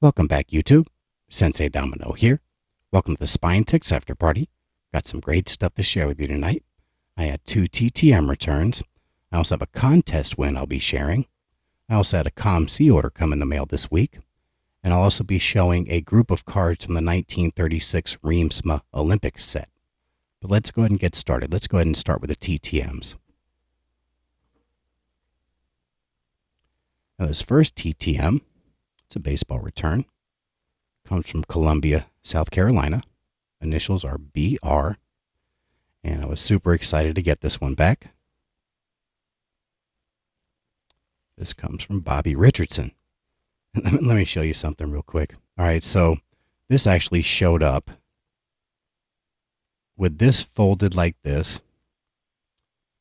Welcome back, YouTube. Sensei Domino here. Welcome to the Spine Ticks After Party. Got some great stuff to share with you tonight. I had 2 TTM returns. I also have a contest win I'll be sharing. I also had a COMC order come in the mail this week. And I'll also be showing a group of cards from the 1936 Reemtsma Olympics set. But let's go ahead and get started. Let's go ahead and start with the TTMs. Now, this first TTM, it's a baseball return. Comes from Columbia, South Carolina. Initials are BR. And I was super excited to get this one back. This comes from Bobby Richardson. Let me show you something real quick. All right, so this actually showed up with this folded like this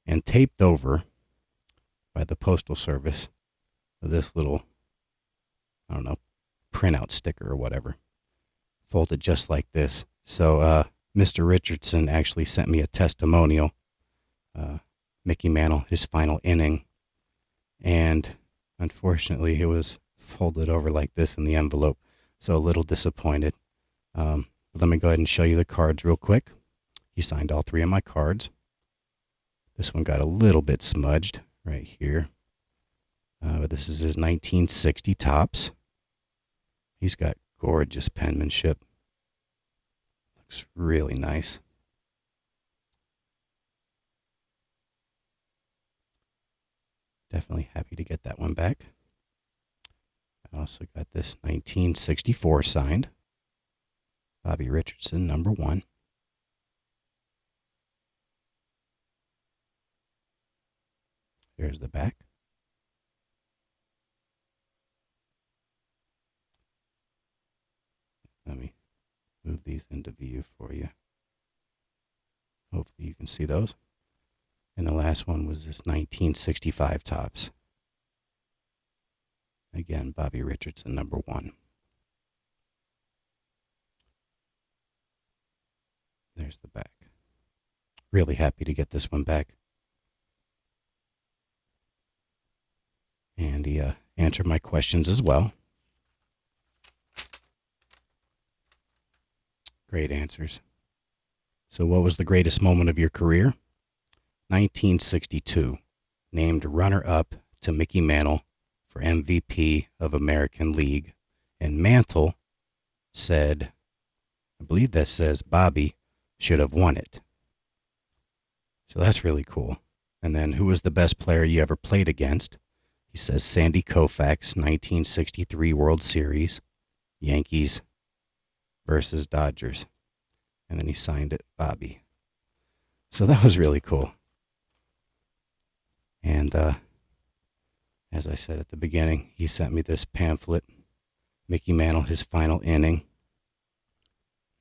and taped over by the Postal Service with this little, I don't know, printout sticker or whatever. Folded just like this. So Mr. Richardson actually sent me a testimonial. Mickey Mantle, his final inning. And unfortunately, it was folded over like this in the envelope. So a little disappointed. But let me go ahead and show you the cards real quick. He signed all 3 of my cards. This one got a little bit smudged right here. But this is his 1960 Topps. He's got gorgeous penmanship. Looks really nice. Definitely happy to get that one back. I also got this 1964 signed. Bobby Richardson, number 1. There's the back. Let me move these into view for you. Hopefully you can see those. And the last one was this 1965 Topps. Again, Bobby Richardson, number 1. There's the back. Really happy to get this one back. And he answered my questions as well. Great answers. So what was the greatest moment of your career? 1962. Named runner-up to Mickey Mantle for MVP of American League. And Mantle said, I believe that says Bobby should have won it. So that's really cool. And then who was the best player you ever played against? He says Sandy Koufax, 1963 World Series, Yankees versus Dodgers. And then he signed it, Bobby. So that was really cool. And as I said at the beginning, he sent me this pamphlet, Mickey Mantle, his final inning,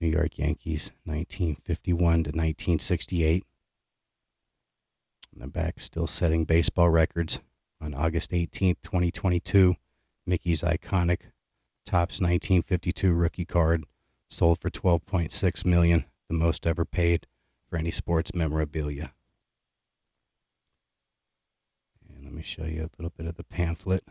New York Yankees, 1951 to 1968. In the back, still setting baseball records. On August 18th, 2022, Mickey's iconic Topps 1952 rookie card sold for $12.6 million, the most ever paid for any sports memorabilia. And let me show you a little bit of the pamphlet.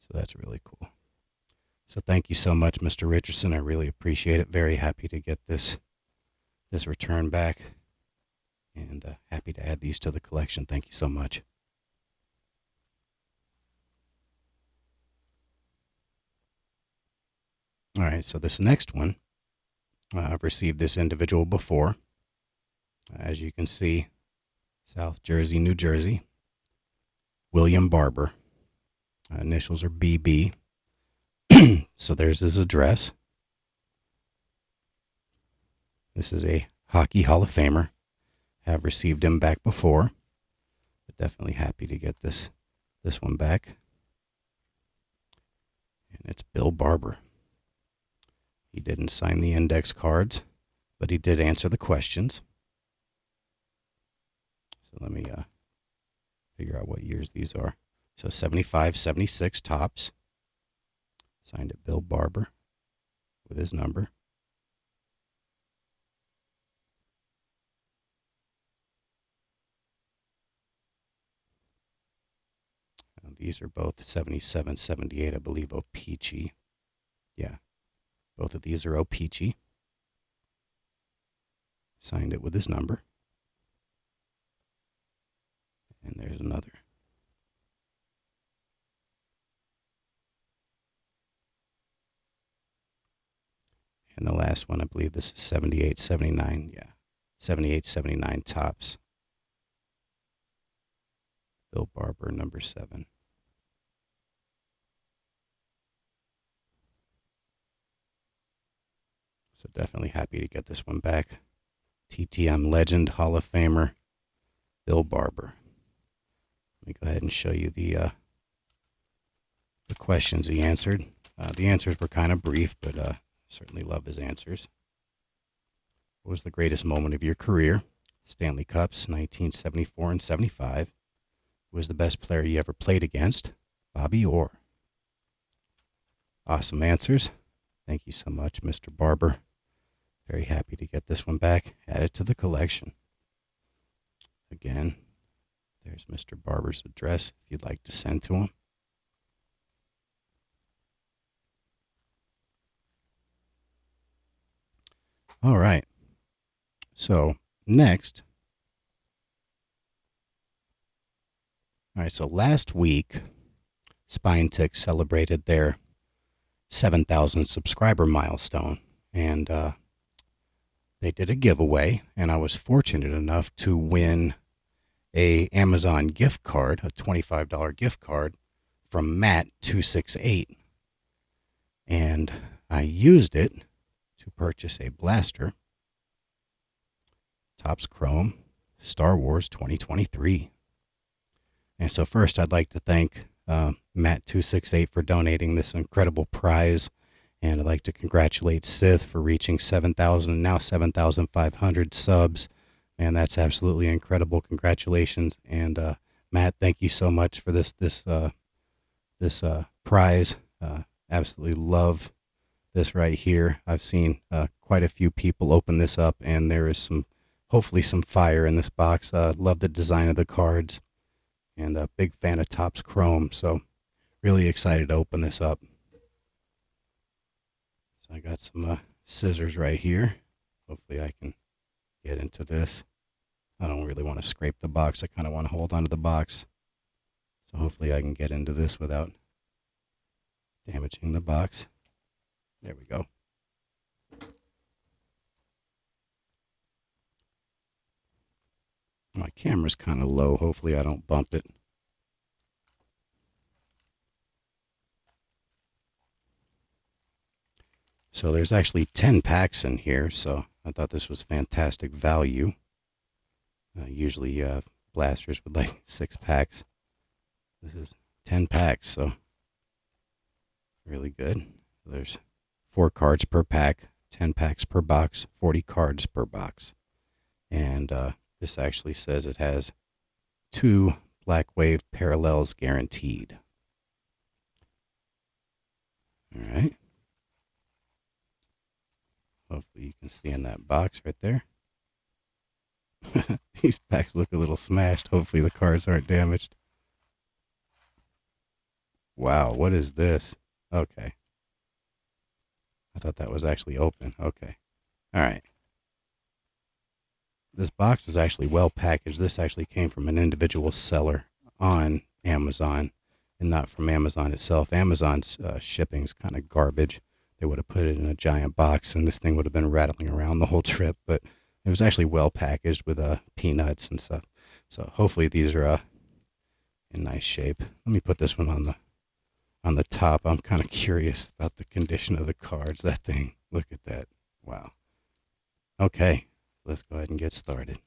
So that's really cool. So thank you so much, Mr. Richardson. I really appreciate it. Very happy to get this return back. And happy to add these to the collection. Thank you so much. All right, so this next one, I've received this individual before. As you can see, South Jersey, New Jersey. William Barber. Initials are BB. So there's his address. This is a Hockey Hall of Famer. Have received him back before, but definitely happy to get this one back. And it's Bill Barber. He didn't sign the index cards, but he did answer the questions. So let me figure out what years these are. So 75, 76 Topps. Signed it Bill Barber with his number. these are both 77, 78, I believe, O-Pee-Chee. Yeah, both of these are O-Pee-Chee. Signed it with his number. And there's another. And the last one, I believe this is 78, 79. Yeah, 78, 79 Topps. Bill Barber, number 7. So definitely happy to get this one back. TTM legend, Hall of Famer, Bill Barber. Let me go ahead and show you the questions he answered. The answers were kind of brief, but certainly love his answers. What was the greatest moment of your career? Stanley Cups, 1974 and 75. Who was the best player you ever played against? Bobby Orr. Awesome answers. Thank you so much, Mr. Barber. Very happy to get this one back. Add it to the collection. Again, there's Mr. Barber's address if you'd like to send to him. All right. So next. All right. So last week, Spine Tick celebrated their 7,000 subscriber milestone, and they did a giveaway, and I was fortunate enough to win a Amazon gift card, a $25 gift card from Matt268. And I used it to purchase a blaster, Topps Chrome, Star Wars 2023. And so first I'd like to thank Matt268 for donating this incredible prize. And I'd like to congratulate Sith for reaching 7,000, now 7,500 subs. Man, that's absolutely incredible. Congratulations. And Matt, thank you so much for this prize. Absolutely love this right here. I've seen quite a few people open this up, and there is hopefully some fire in this box. Love the design of the cards, and a big fan of Topps Chrome. So really excited to open this up. So I got some scissors right here. Hopefully I can get into this. I don't really want to scrape the box. I kind of want to hold onto the box. So hopefully I can get into this without damaging the box. There we go. My camera's kind of low. Hopefully I don't bump it. So there's actually 10 packs in here, so I thought this was fantastic value. Usually blasters with like 6 packs. This is 10 packs, so really good. There's 4 cards per pack, 10 packs per box, 40 cards per box. And this actually says it has 2 Black Wave parallels guaranteed. All right. Hopefully you can see in that box right there. These packs look a little smashed. Hopefully the cards aren't damaged. Wow, what is this? Okay. I thought that was actually open. Okay. All right. This box was actually well packaged. This actually came from an individual seller on Amazon and not from Amazon itself. Amazon's shipping's kind of garbage. They would have put it in a giant box and this thing would have been rattling around the whole trip, but it was actually well packaged with peanuts and stuff. So hopefully these are in nice shape. Let me put this one on the top. I'm kind of curious about the condition of the cards. That thing, look at that. Wow. Okay, let's go ahead and get started.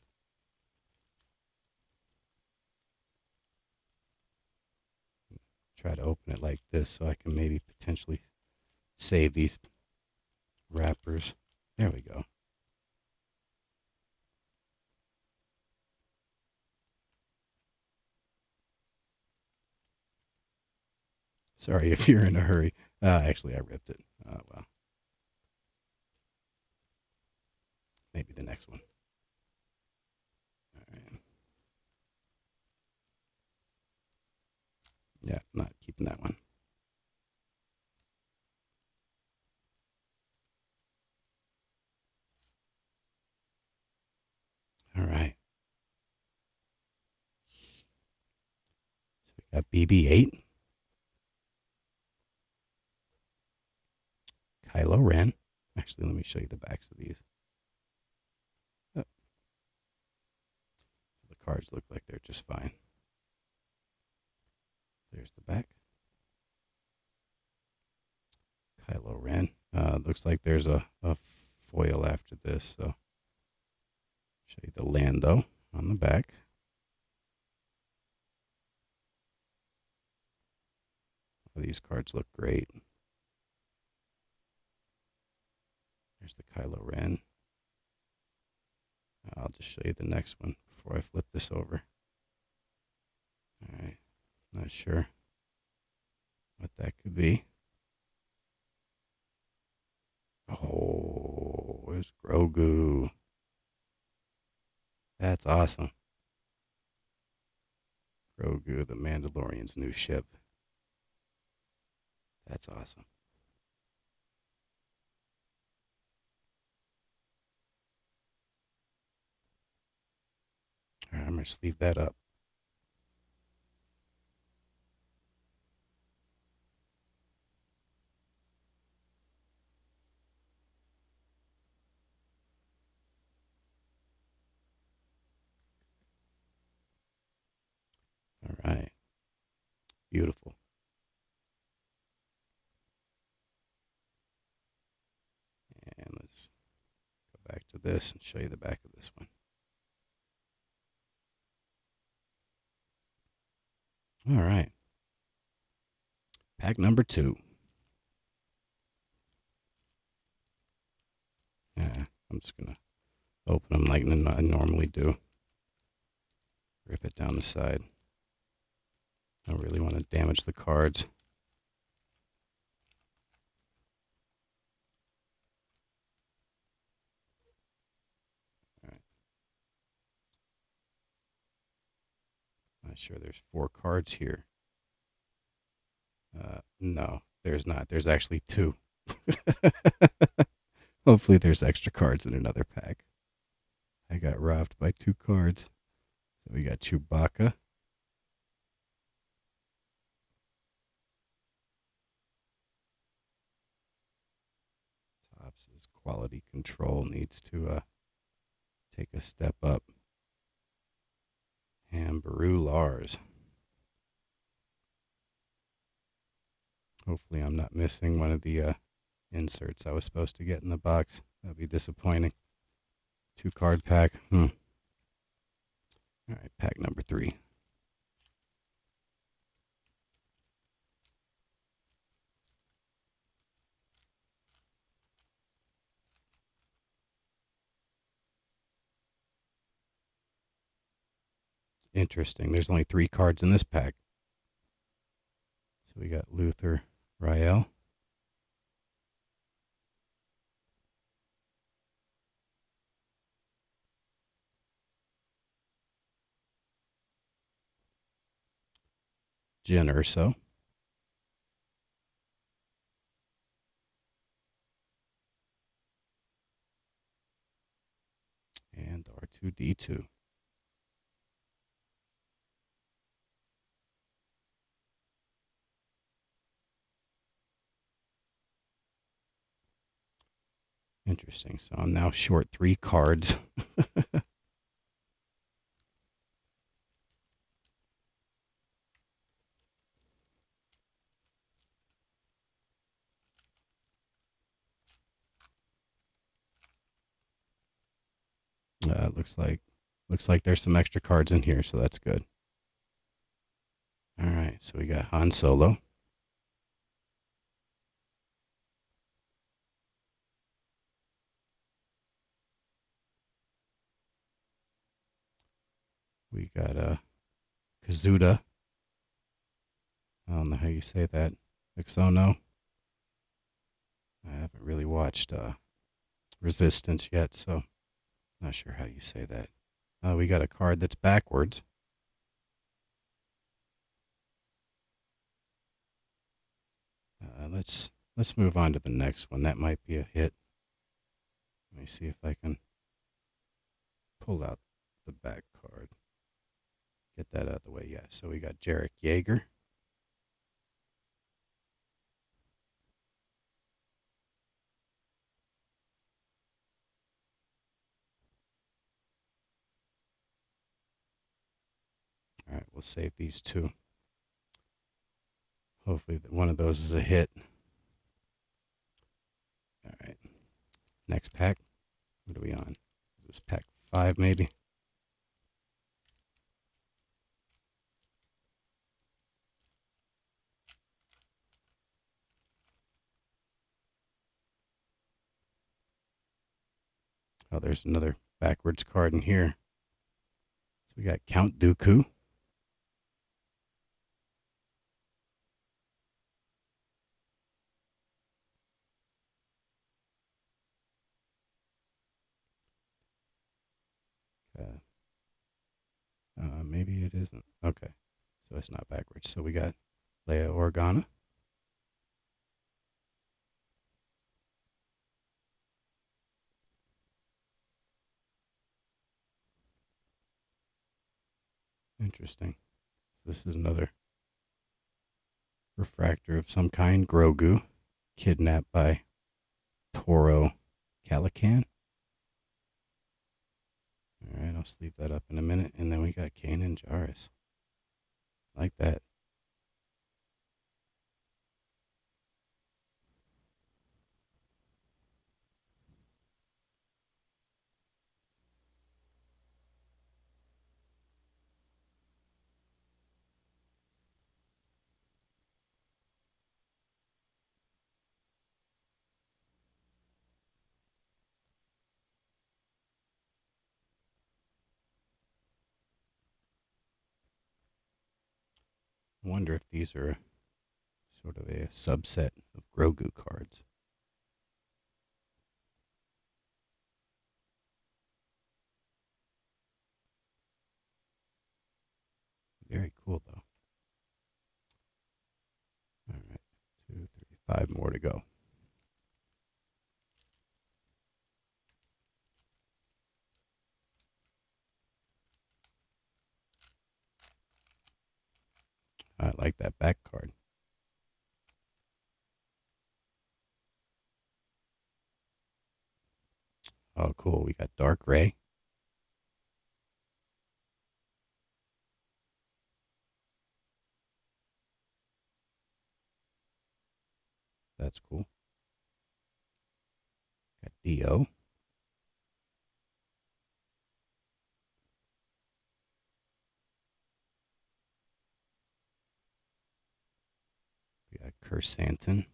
Try to open it like this so I can maybe potentially save these wrappers. There we go. Sorry if you're in a hurry. Actually, I ripped it. Oh, well. Maybe the next one. All right. Yeah, not keeping that one. All right. So we got BB-8, Kylo Ren. Actually, let me show you the backs of these. Oh, the cards look like they're just fine. There's the back. Kylo Ren. Looks like there's a foil after this, so show you the Lando on the back. Oh, these cards look great. There's the Kylo Ren. I'll just show you the next one before I flip this over. All right, not sure what that could be. Oh, it's Grogu. That's awesome. Grogu, the Mandalorian's new ship. That's awesome. All right, I'm going to sleeve that up. All right. Beautiful. And let's go back to this and show you the back of this one. All right. Pack number 2. Yeah, I'm just going to open them like I normally do. Rip it down the side. I don't really want to damage the cards. All right. Not sure there's 4 cards here. No, there's not. There's actually 2. Hopefully there's extra cards in another pack. I got robbed by 2 cards. So we got Chewbacca. Topps' quality control needs to take a step up. And Beru Lars. Hopefully I'm not missing one of the inserts I was supposed to get in the box. That'd be disappointing. 2 card pack. All right, pack number 3. Interesting. There's only 3 cards in this pack. So we got Luther Rael. Jyn Erso. And R2D2. Interesting. So I'm now short 3 cards. Looks like there's some extra cards in here, so that's good. All right, so we got Han Solo. We got Kazuda. I don't know how you say that. Ixono. I haven't really watched Resistance yet, so not sure how you say that. We got a card that's backwards. let's move on to the next one. That might be a hit. Let me see if I can pull out the back card. Get that out of the way. Yeah, so we got Jarek Yeager. All right, we'll save these two. Hopefully one of those is a hit. All right, next pack. What are we on? This pack 5 maybe? Oh, there's another backwards card in here. So we got Count Dooku. Maybe it isn't. Okay, so it's not backwards. So we got Leia Organa. Interesting. This is another refractor of some kind. Grogu, kidnapped by Toro Calican. All right, I'll sleeve that up in a minute. And then we got Kanan Jarrus. Like that. I wonder if these are sort of a subset of Grogu cards. Very cool, though. All right, 2, 3, 5 more to go. I like that back card. Oh, cool. We got Dark Ray. That's cool. Got Dio. We got Kersantin.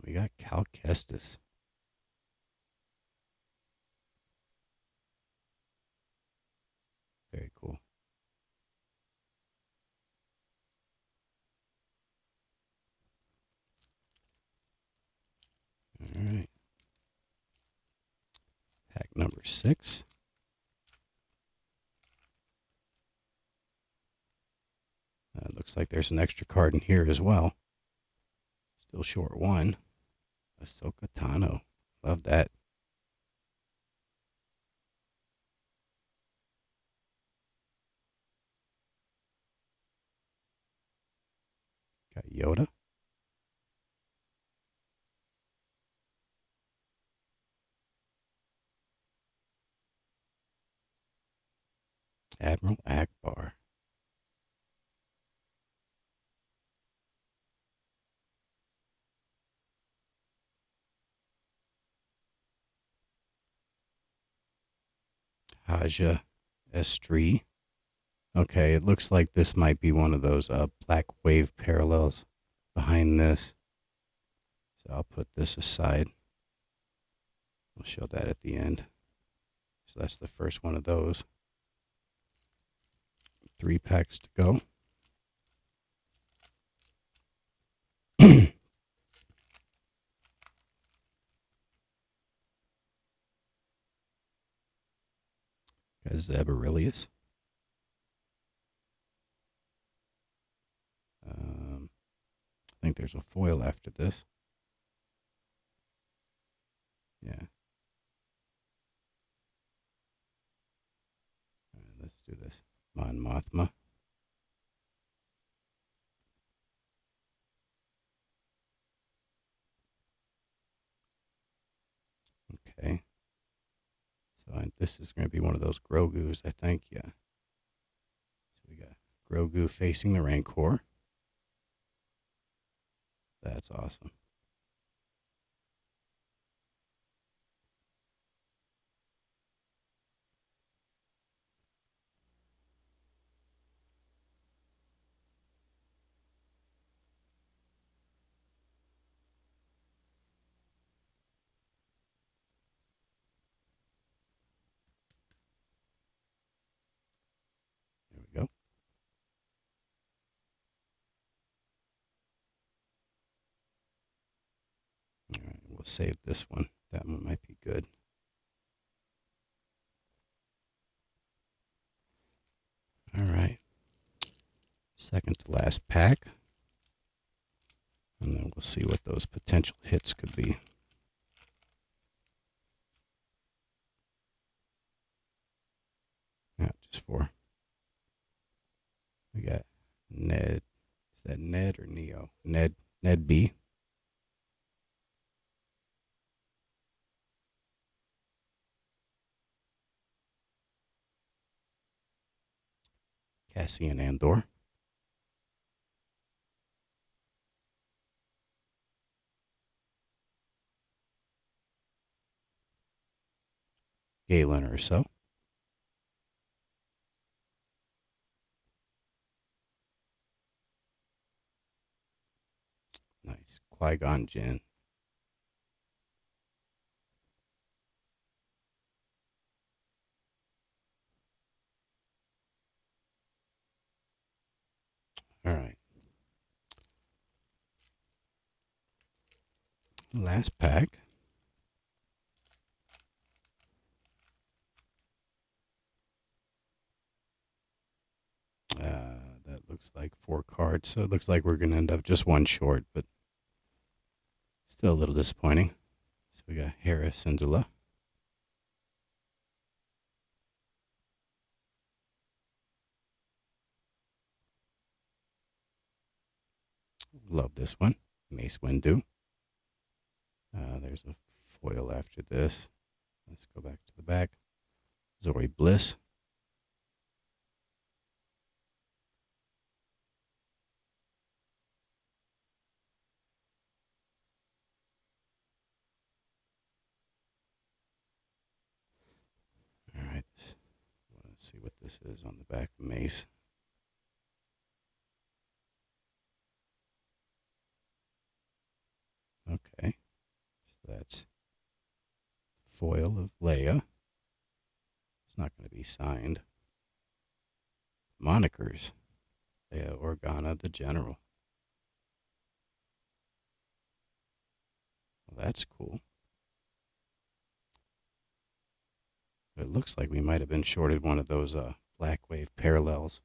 We got Cal Kestis. Very cool. All right. Pack number 6. Looks like there's an extra card in here as well. Still short 1. Ahsoka Tano. Love that. Got Yoda. Admiral Akbar. Haja Estri. Okay, it looks like this might be one of those black wave parallels behind this. So I'll put this aside. We'll show that at the end. So that's the first one of those. 3 packs to go. Got Zebberilius. I think there's a foil after this. Yeah. All right, let's do this. Mon Mothma. Okay. So this is going to be one of those Grogu's, I think. Yeah. So we got Grogu facing the Rancor. That's awesome. There we go. All right, we'll save this one. That one might be good. All right. Second to last pack. And then we'll see what those potential hits could be. Yeah, just 4. We got Ned. Is that Ned or Neo? Ned B. Cassian Andor. Galen or so. Nice. Qui-Gon Jinn. All right. Last pack. That looks like 4 cards, so it looks like we're going to end up just one short, but still a little disappointing. So we got Hera Syndulla. Love this one. Mace Windu. There's a foil after this. Let's go back to the back. Zori Bliss. All right. Let's see what this is on the back of Mace. Okay. So that's foil of Leia. It's not going to be signed. Monikers. Leia Organa, the General. Well, that's cool. But it looks like we might have been shorted one of those Black Wave parallels.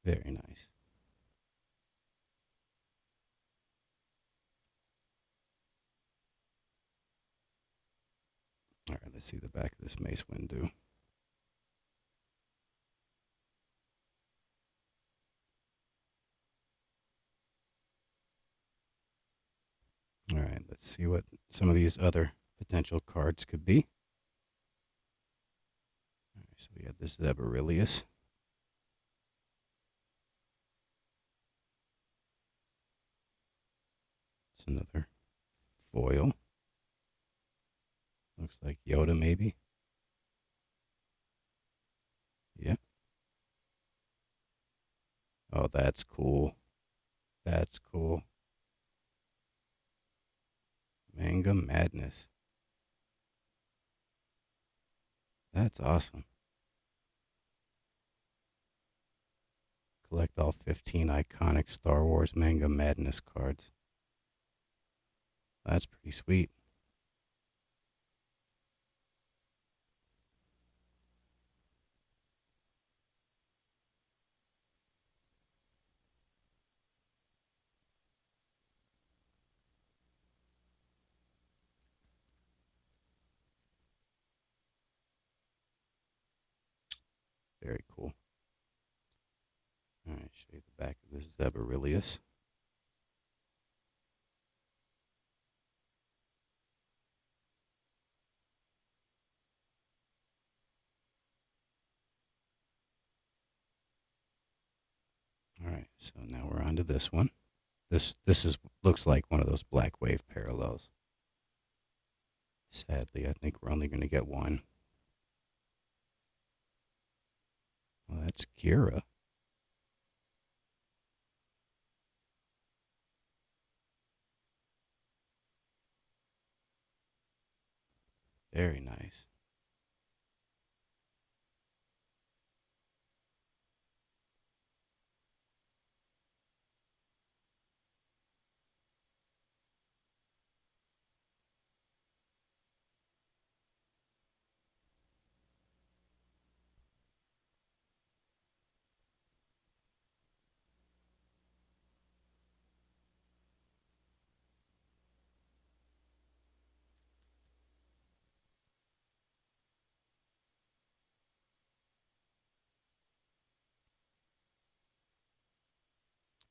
Very nice. All right, let's see the back of this Mace Windu. All right, let's see what some of these other potential cards could be. All right, so we got this Zebberilius. It's another foil. Looks like Yoda, maybe. Yep. Oh, that's cool. That's cool. Manga Madness. That's awesome. Collect all 15 iconic Star Wars Manga Madness cards. That's pretty sweet. Very cool. All right, show you the back of this Zebarilius. All right, so now we're on to this one. This is looks like one of those Black Wave parallels. Sadly, I think we're only going to get one. Well, that's Kira. Very nice.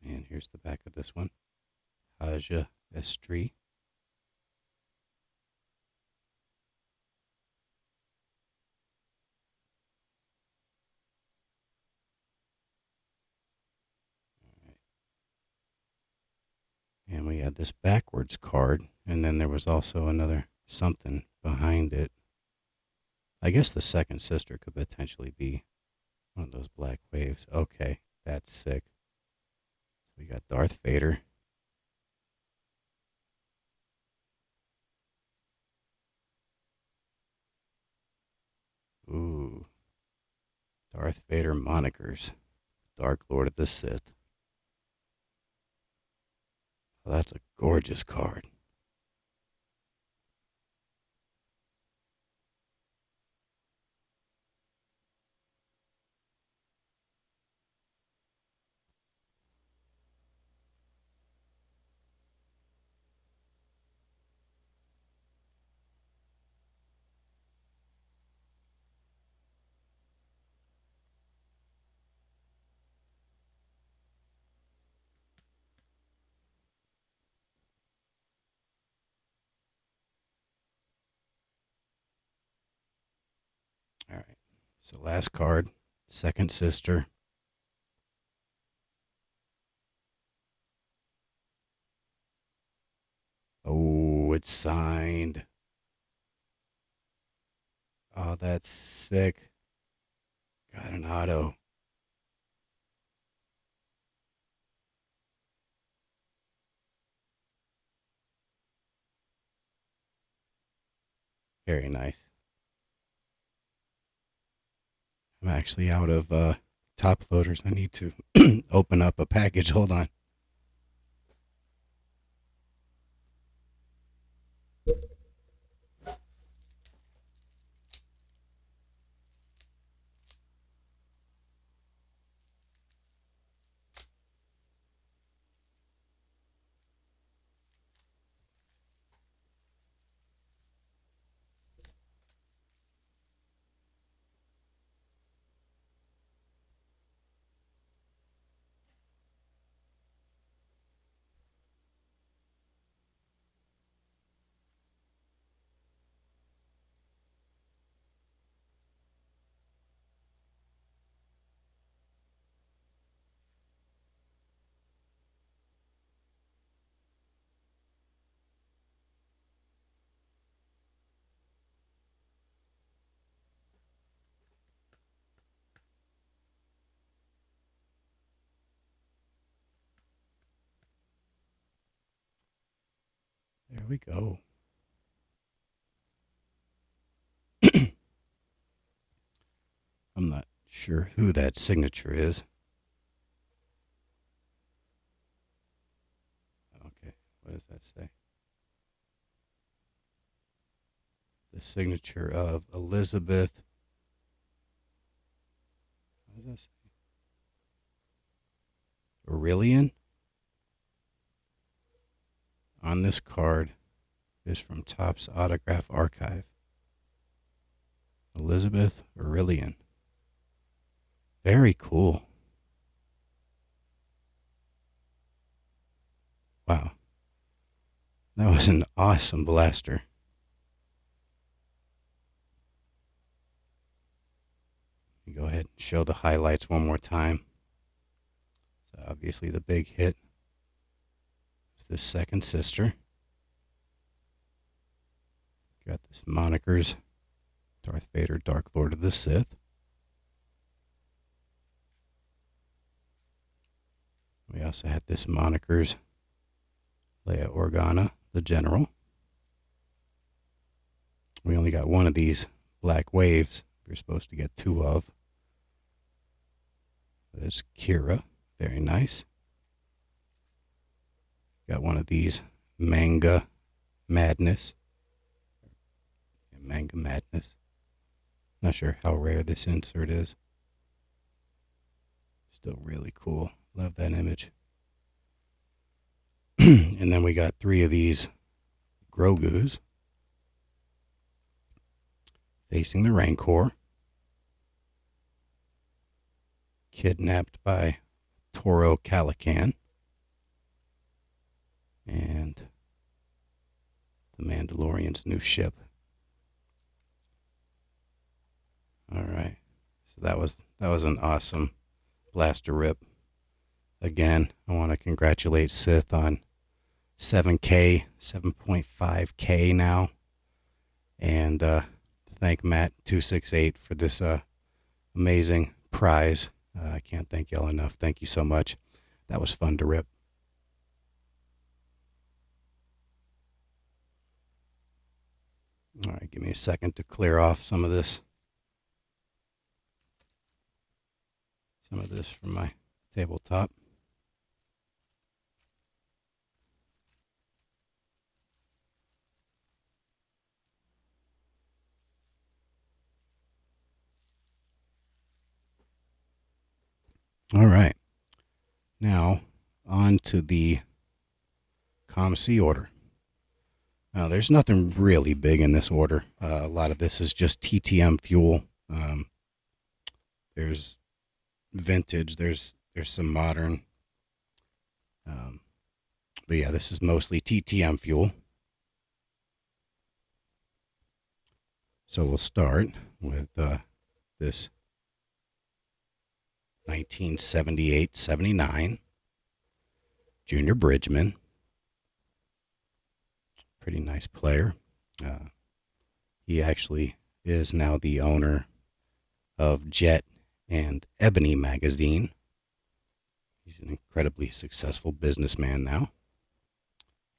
And here's the back of this one. Haja Estri. And we had this backwards card, and then there was also another something behind it. I guess the second sister could potentially be one of those Black Waves. Okay, that's sick. So we got Darth Vader. Ooh, Darth Vader monikers. Dark Lord of the Sith. Well, that's a gorgeous card. All right. So last card, second sister. Oh, it's signed. Oh, that's sick. Got an auto. Very nice. I'm actually out of top loaders. I need to open up a package. Hold on. There we go. sure who that signature is. Okay, what does that say? The signature of Elizabeth. What does that say? Aurelian on this card is from Topps Autograph Archive. Elizabeth Aurelian. Very cool. Wow. That was an awesome blaster. Go ahead and show the highlights one more time. So obviously the big hit is this second sister. Got this monikers, Darth Vader, Dark Lord of the Sith. We also had this monikers, Leia Organa, the General. We only got one of these black waves. We're supposed to get two of. There's Kira, very nice. Got one of these Manga Madness. Manga Madness. Not sure how rare this insert is. Still really cool. Love that image. And then we got three of these Grogus facing the Rancor. Kidnapped by Toro Calican. And the Mandalorian's new ship. All right. So that was an awesome blaster rip. Again, I want to congratulate Sith on 7K, 7.5K now. And thank Matt268 for this amazing prize. I can't thank y'all enough. Thank you so much. That was fun to rip. All right, give me a second to clear off some of this from my tabletop. All right. Now, on to the COMC order. Now, there's nothing really big in this order. A lot of this is just TTM fuel. There's vintage. There's some modern. But yeah, this is mostly TTM fuel. So we'll start with this 1978-79 Junior Bridgman. Pretty nice player. He actually is now the owner of Jet and Ebony magazine. He's an incredibly successful businessman now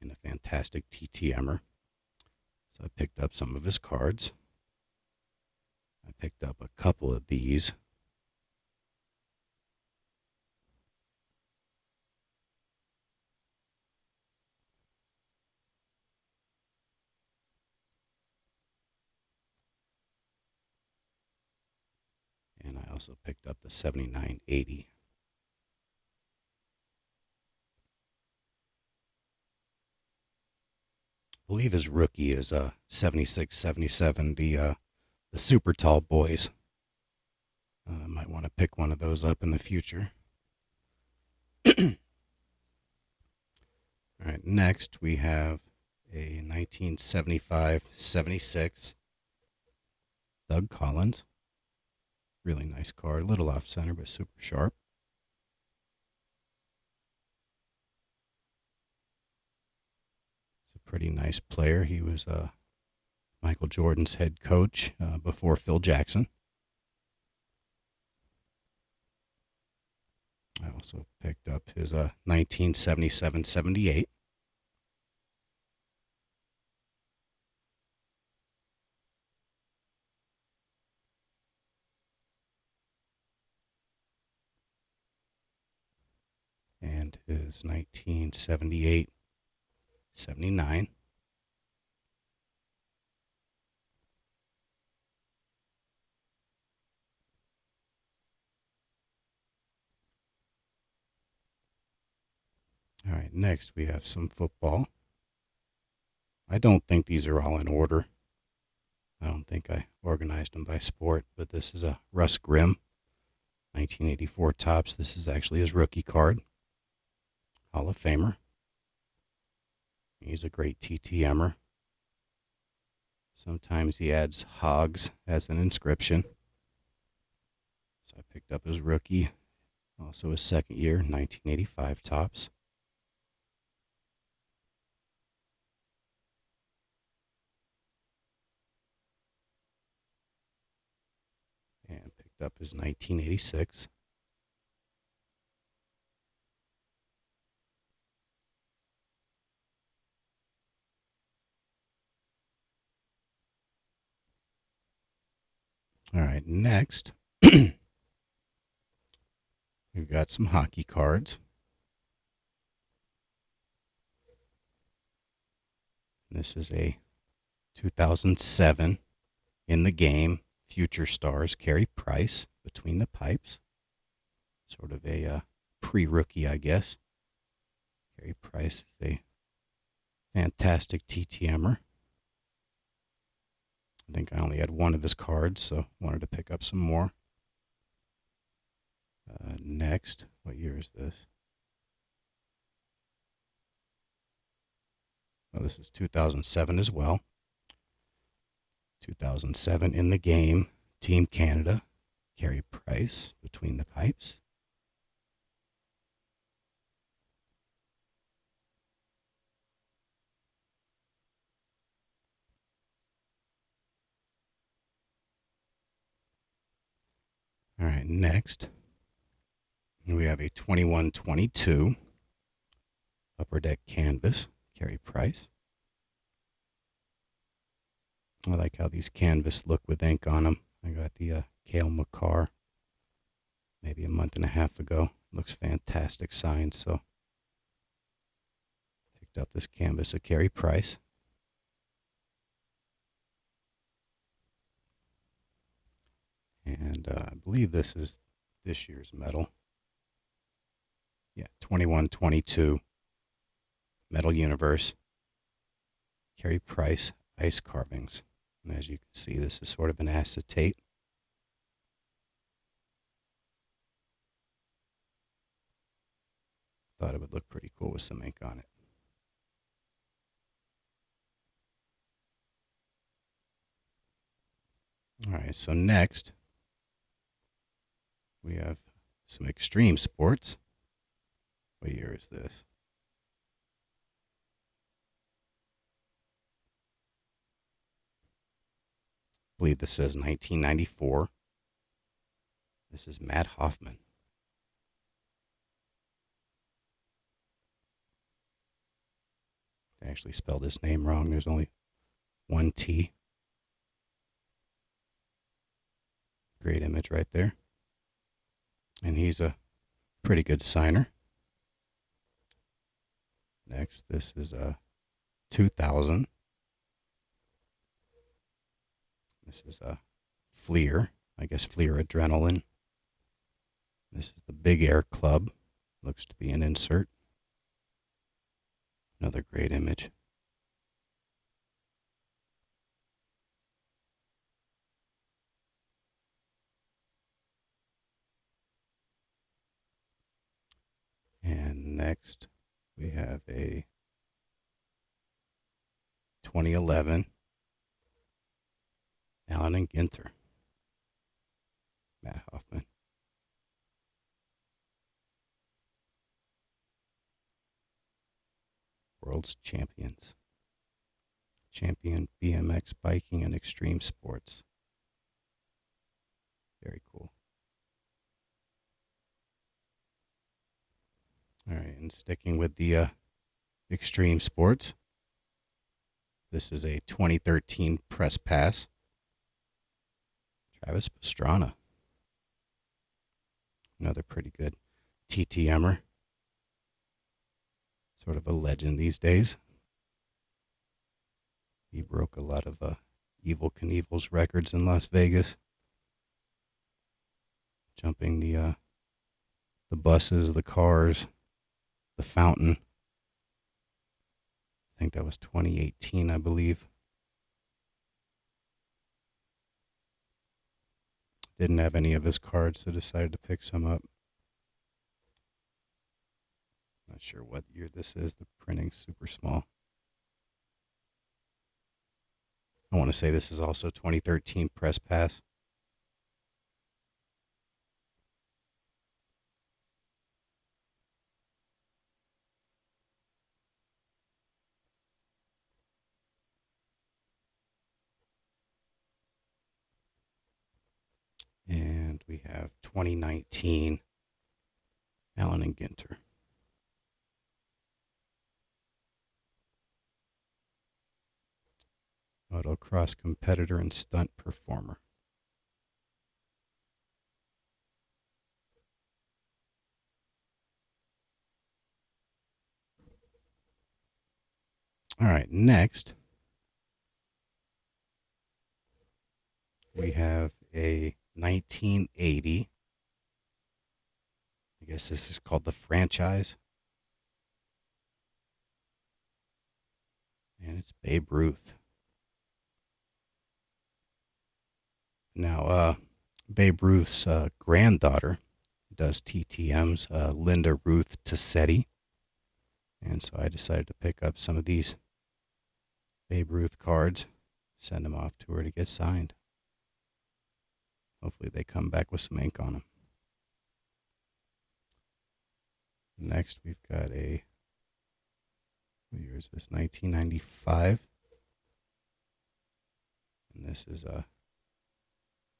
and a fantastic TTMer. So I picked up some of his cards. I picked up a couple of these. And I also picked up the 7980. I believe his rookie is 76-77, the super tall boys. I might want to pick one of those up in the future. All right, next we have a 1975-76 Doug Collins. Really nice card, a little off center, but super sharp. He's a pretty nice player. He was Michael Jordan's head coach before Phil Jackson. I also picked up his 1977-78. this is 1978, 79. All right, next we have some football. I don't think these are all in order. I don't think I organized them by sport, but this is a Russ Grimm, 1984 Topps. This is actually his rookie card. Hall of Famer. He's a great TTMer. Sometimes he adds hogs as an inscription. So I picked up his rookie, also his second year, 1985 Topps. And picked up his 1986. All right, next, we've got some hockey cards. This is a 2007 In the Game Future Stars Carey Price, Between the Pipes. Sort of a pre-rookie, I guess. Carey Price is a fantastic TTMer. I think I only had one of his cards, so wanted to pick up some more. Next, what year is this? Oh, this is 2007 as well. 2007 In the Game, Team Canada, Carey Price, Between the Pipes. All right, next, we have a 21-22 Upper Deck Canvas, Carey Price. I like how these canvas look with ink on them. I got the Cale Makar maybe a month and a half ago. Looks fantastic signed, so picked up this canvas of Carey Price. And I believe this is this year's medal. Yeah, 21-22 Metal Universe, Carey Price ice carvings. And as you can see, this is sort of an acetate. Thought it would look pretty cool with some ink on it. All right, so next we have some extreme sports. What year is this? I believe this says 1994. This is Matt Hoffman. I actually spelled his name wrong. There's only one T. Great image right there. And he's a pretty good signer. Next, this is a 2000. This is a Fleer. I guess Fleer Adrenaline. This is the Big Air Club. Looks to be an insert. Another great image. And next, we have a 2011 Allen and Ginter. Matt Hoffman. World's Champions. Champion BMX biking and extreme sports. Very cool. All right, and sticking with the extreme sports, this is a 2013 Press Pass. Travis Pastrana. Another pretty good TTMer. Sort of a legend these days. He broke a lot of Evel Knievel's records in Las Vegas, jumping the buses, the cars, the fountain. I think that was 2018, I believe. Didn't have any of his cards, so decided to pick some up. Not sure what year this is. The printing's super small. I want to say this is also 2013 press pass. And we have 2019 Allen and Ginter. Autocross competitor and stunt performer. All right, next we have a 1980. I guess this is called the franchise. And it's Babe Ruth. Now, Babe Ruth's granddaughter does TTMs, Linda Ruth Tassetti. And so I decided to pick up some of these Babe Ruth cards, send them off to her to get signed. Hopefully they come back with some ink on them. Next, we've got what year is this? 1995. And this is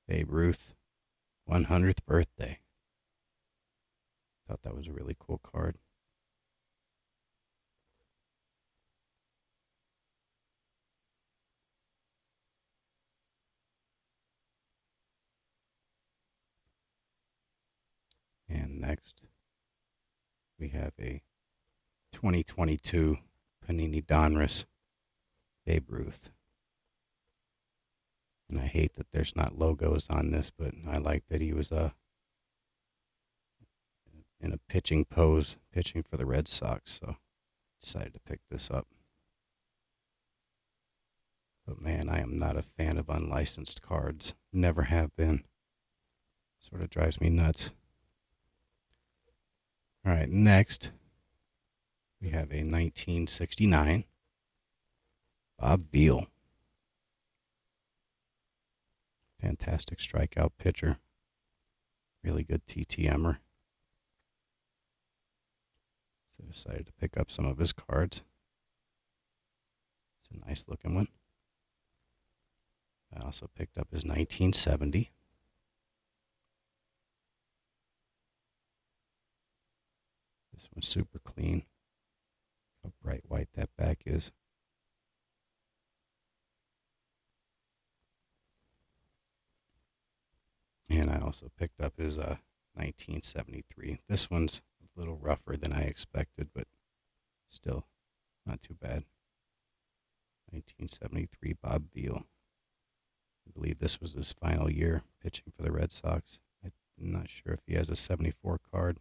Babe Ruth 100th birthday. Thought that was a really cool card. And next, we have a 2022 Panini Donruss Babe Ruth. And I hate that there's not logos on this, but I like that he was in a pitching pose, pitching for the Red Sox, so decided to pick this up. But man, I am not a fan of unlicensed cards. Never have been. Sort of drives me nuts. All right, next, we have a 1969 Bob Veal. Fantastic strikeout pitcher. Really good TTMer. So I decided to pick up some of his cards. It's a nice looking one. I also picked up his 1970. This one's super clean. How bright white that back is. And I also picked up his 1973. This one's a little rougher than I expected, but still not too bad. 1973 Bob Veal. I believe this was his final year pitching for the Red Sox. I'm not sure if he has a 74 card.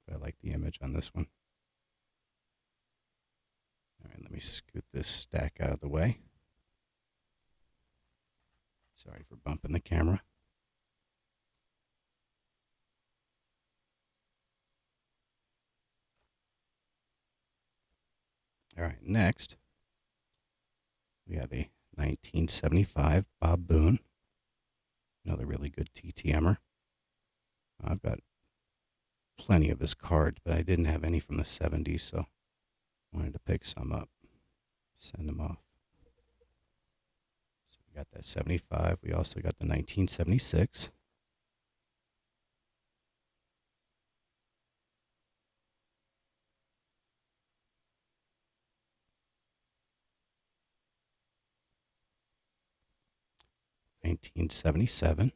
But I like the image on this one. All right, let me scoot this stack out of the way. Sorry for bumping the camera. All right, next, we have a 1975 Bob Boone. Another really good TTMer. I've got plenty of his cards, but I didn't have any from the 70s, so I wanted to pick some up, send them off. So we got that 75. We also got the 1976. '77.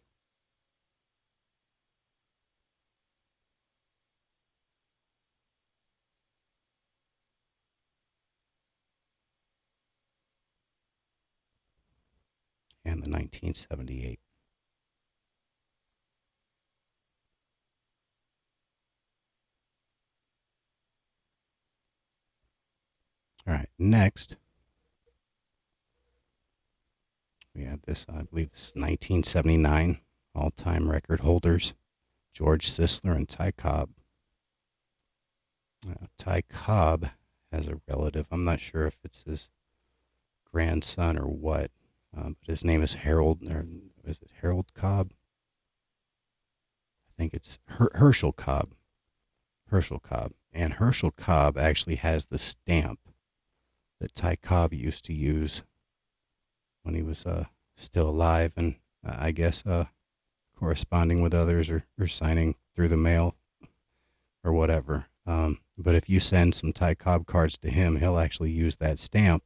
and the 1978. All right, next we have this, I believe this is 1979 all-time record holders, George Sisler and Ty Cobb. Ty Cobb has a relative. I'm not sure if it's his grandson or what, but his name is Harold, or is it Harold Cobb? I think it's Herschel Cobb. Herschel Cobb. And Herschel Cobb actually has the stamp that Ty Cobb used to use when he was still alive, and I guess corresponding with others, or signing through the mail or whatever. But if you send some Ty Cobb cards to him, he'll actually use that stamp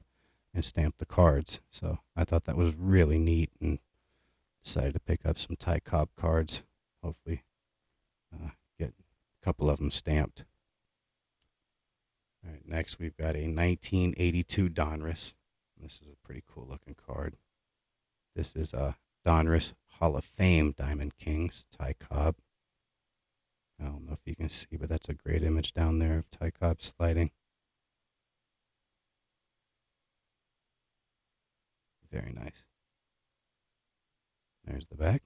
and stamp the cards. So I thought that was really neat, and decided to pick up some Ty Cobb cards. Hopefully get a couple of them stamped. All right, next we've got a 1982 Donruss. This is a pretty cool looking card. This is a Donruss Hall of Fame Diamond Kings, Ty Cobb. I don't know if you can see, but that's a great image down there of Ty Cobb sliding. Very nice. There's the back.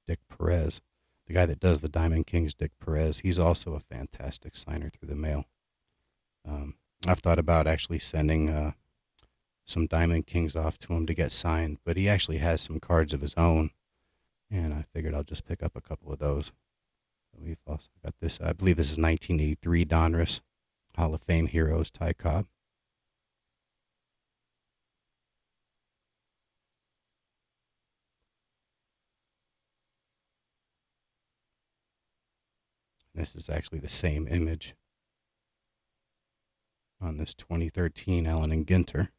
Dick Perez, the guy that does the Diamond Kings, Dick Perez, he's also a fantastic signer through the mail. I've thought about actually sending some Diamond Kings off to him to get signed, but he actually has some cards of his own, and I figured I'll just pick up a couple of those. So we've also got this, I believe this is 1983 Donruss Hall of Fame Heroes, Ty Cobb. This is actually the same image on this 2013 Allen and Ginter.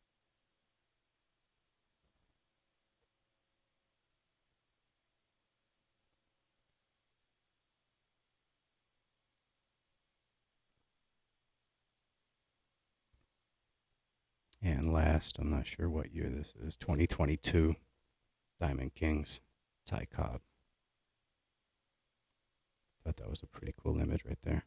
And last, I'm not sure what year this is, 2022 Diamond Kings, Ty Cobb. Thought that was a pretty cool image right there.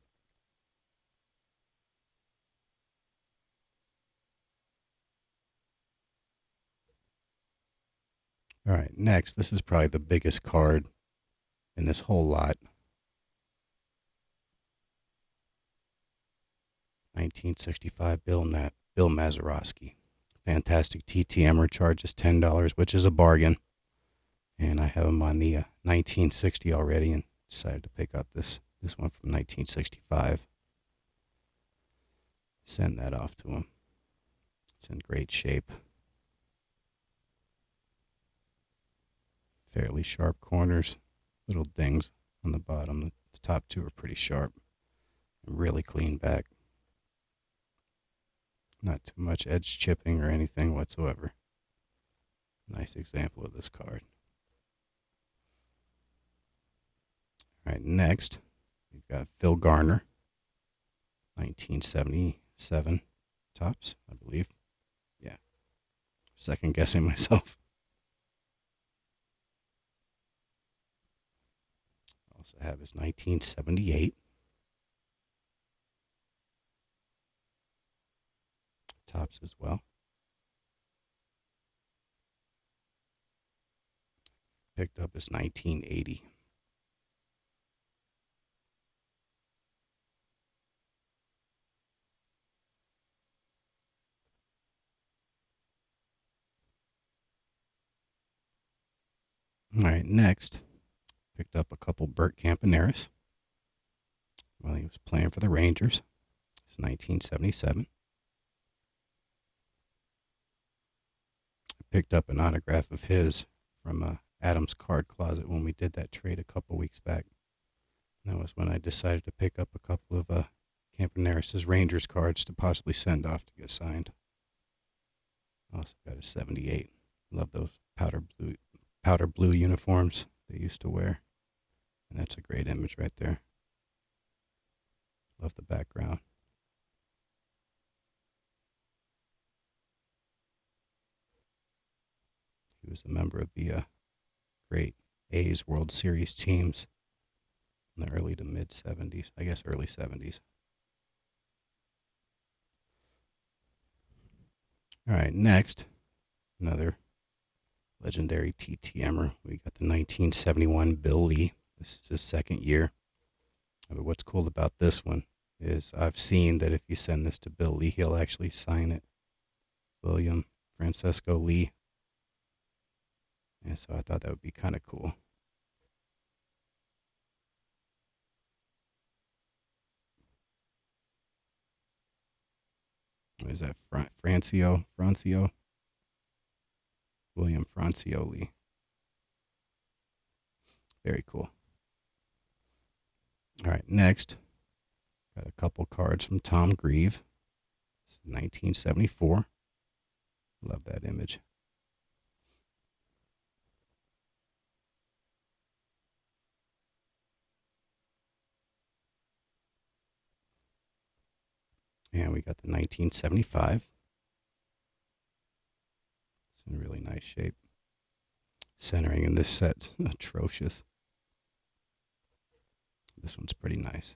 All right, next, this is probably the biggest card in this whole lot. 1965 Bill Mazeroski. Fantastic TTM charges $10, which is a bargain. And I have him on the 1960 already, and decided to pick up this one from 1965. Send that off to him. It's in great shape. Fairly sharp corners, little dings on the bottom. The top two are pretty sharp. Really clean back. Not too much edge chipping or anything whatsoever. Nice example of this card. All right, next, we've got Phil Garner, 1977 tops, I believe. Yeah. Second guessing myself. Also have his 1978. Tops as well. Picked up his 1980. All right, next, picked up a couple Bert Campaneris while he was playing for the Rangers. It's 1977. I picked up an autograph of his from Adam's Card Closet when we did that trade a couple weeks back. And that was when I decided to pick up a couple of Campaneris' Rangers cards to possibly send off to get signed. Also got a 78. Love those powder blue uniforms they used to wear. And that's a great image right there. Love the background. was a member of the great A's World Series teams in the early to mid 70s. I guess early 70s. All right, next, another legendary TTMer. We got the 1971 Bill Lee. This is his second year. But what's cool about this one is I've seen that if you send this to Bill Lee, he'll actually sign it. William Francisco Lee. And so I thought that would be kind of cool. What is that? Francio? William Francioli. Very cool. All right, next, got a couple cards from Tom Grieve. 1974. Love that image. And we got the 1975. It's in really nice shape. Centering in this set's atrocious. This one's pretty nice.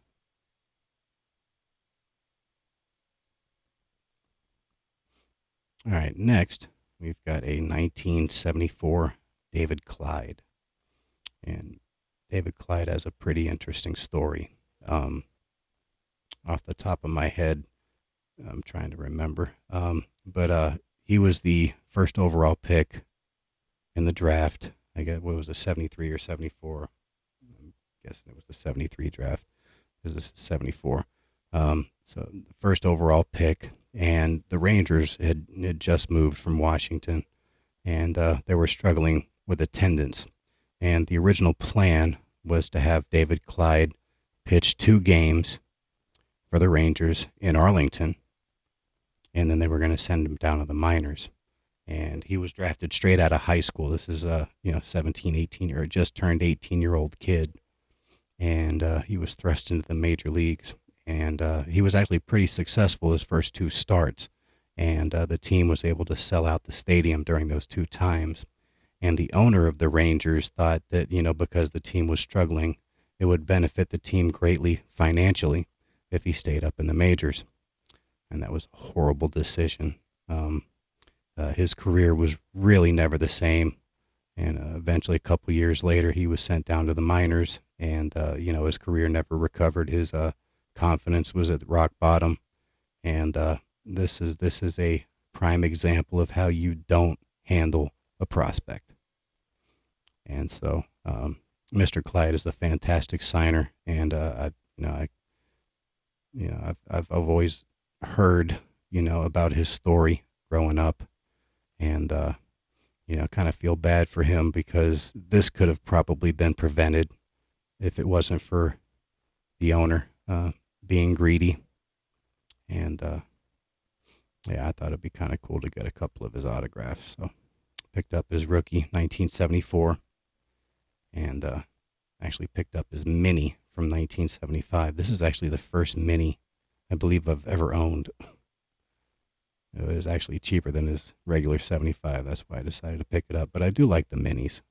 All right, next, we've got a 1974 David Clyde. And David Clyde has a pretty interesting story. Off the top of my head, I'm trying to remember. But he was the first overall pick in the draft. I guess, what was it, 73 or 74? I'm guessing it was the 73 draft because this is 74. So the first overall pick, and the Rangers had just moved from Washington, and they were struggling with attendance. And the original plan was to have David Clyde pitch 2 games for the Rangers in Arlington, and then they were going to send him down to the minors. And he was drafted straight out of high school. This is a 17, 18 or just turned 18-year-old kid, and he was thrust into the major leagues. And he was actually pretty successful his first 2 starts, and the team was able to sell out the stadium during those 2 times. And the owner of the Rangers thought that, because the team was struggling, it would benefit the team greatly financially if he stayed up in the majors. And that was a horrible decision. His career was really never the same. And eventually, a couple years later, he was sent down to the minors, and, his career never recovered. His confidence was at rock bottom. And this is a prime example of how you don't handle a prospect. And so Mr. Clyde is a fantastic signer, and I've always heard about his story growing up, and kind of feel bad for him because this could have probably been prevented if it wasn't for the owner being greedy. And I thought it'd be kind of cool to get a couple of his autographs. So picked up his rookie 1974, and actually picked up his mini from 1975. This is actually the first mini I believe I've ever owned. It was actually cheaper than his regular 75. That's why I decided to pick it up. But I do like the minis.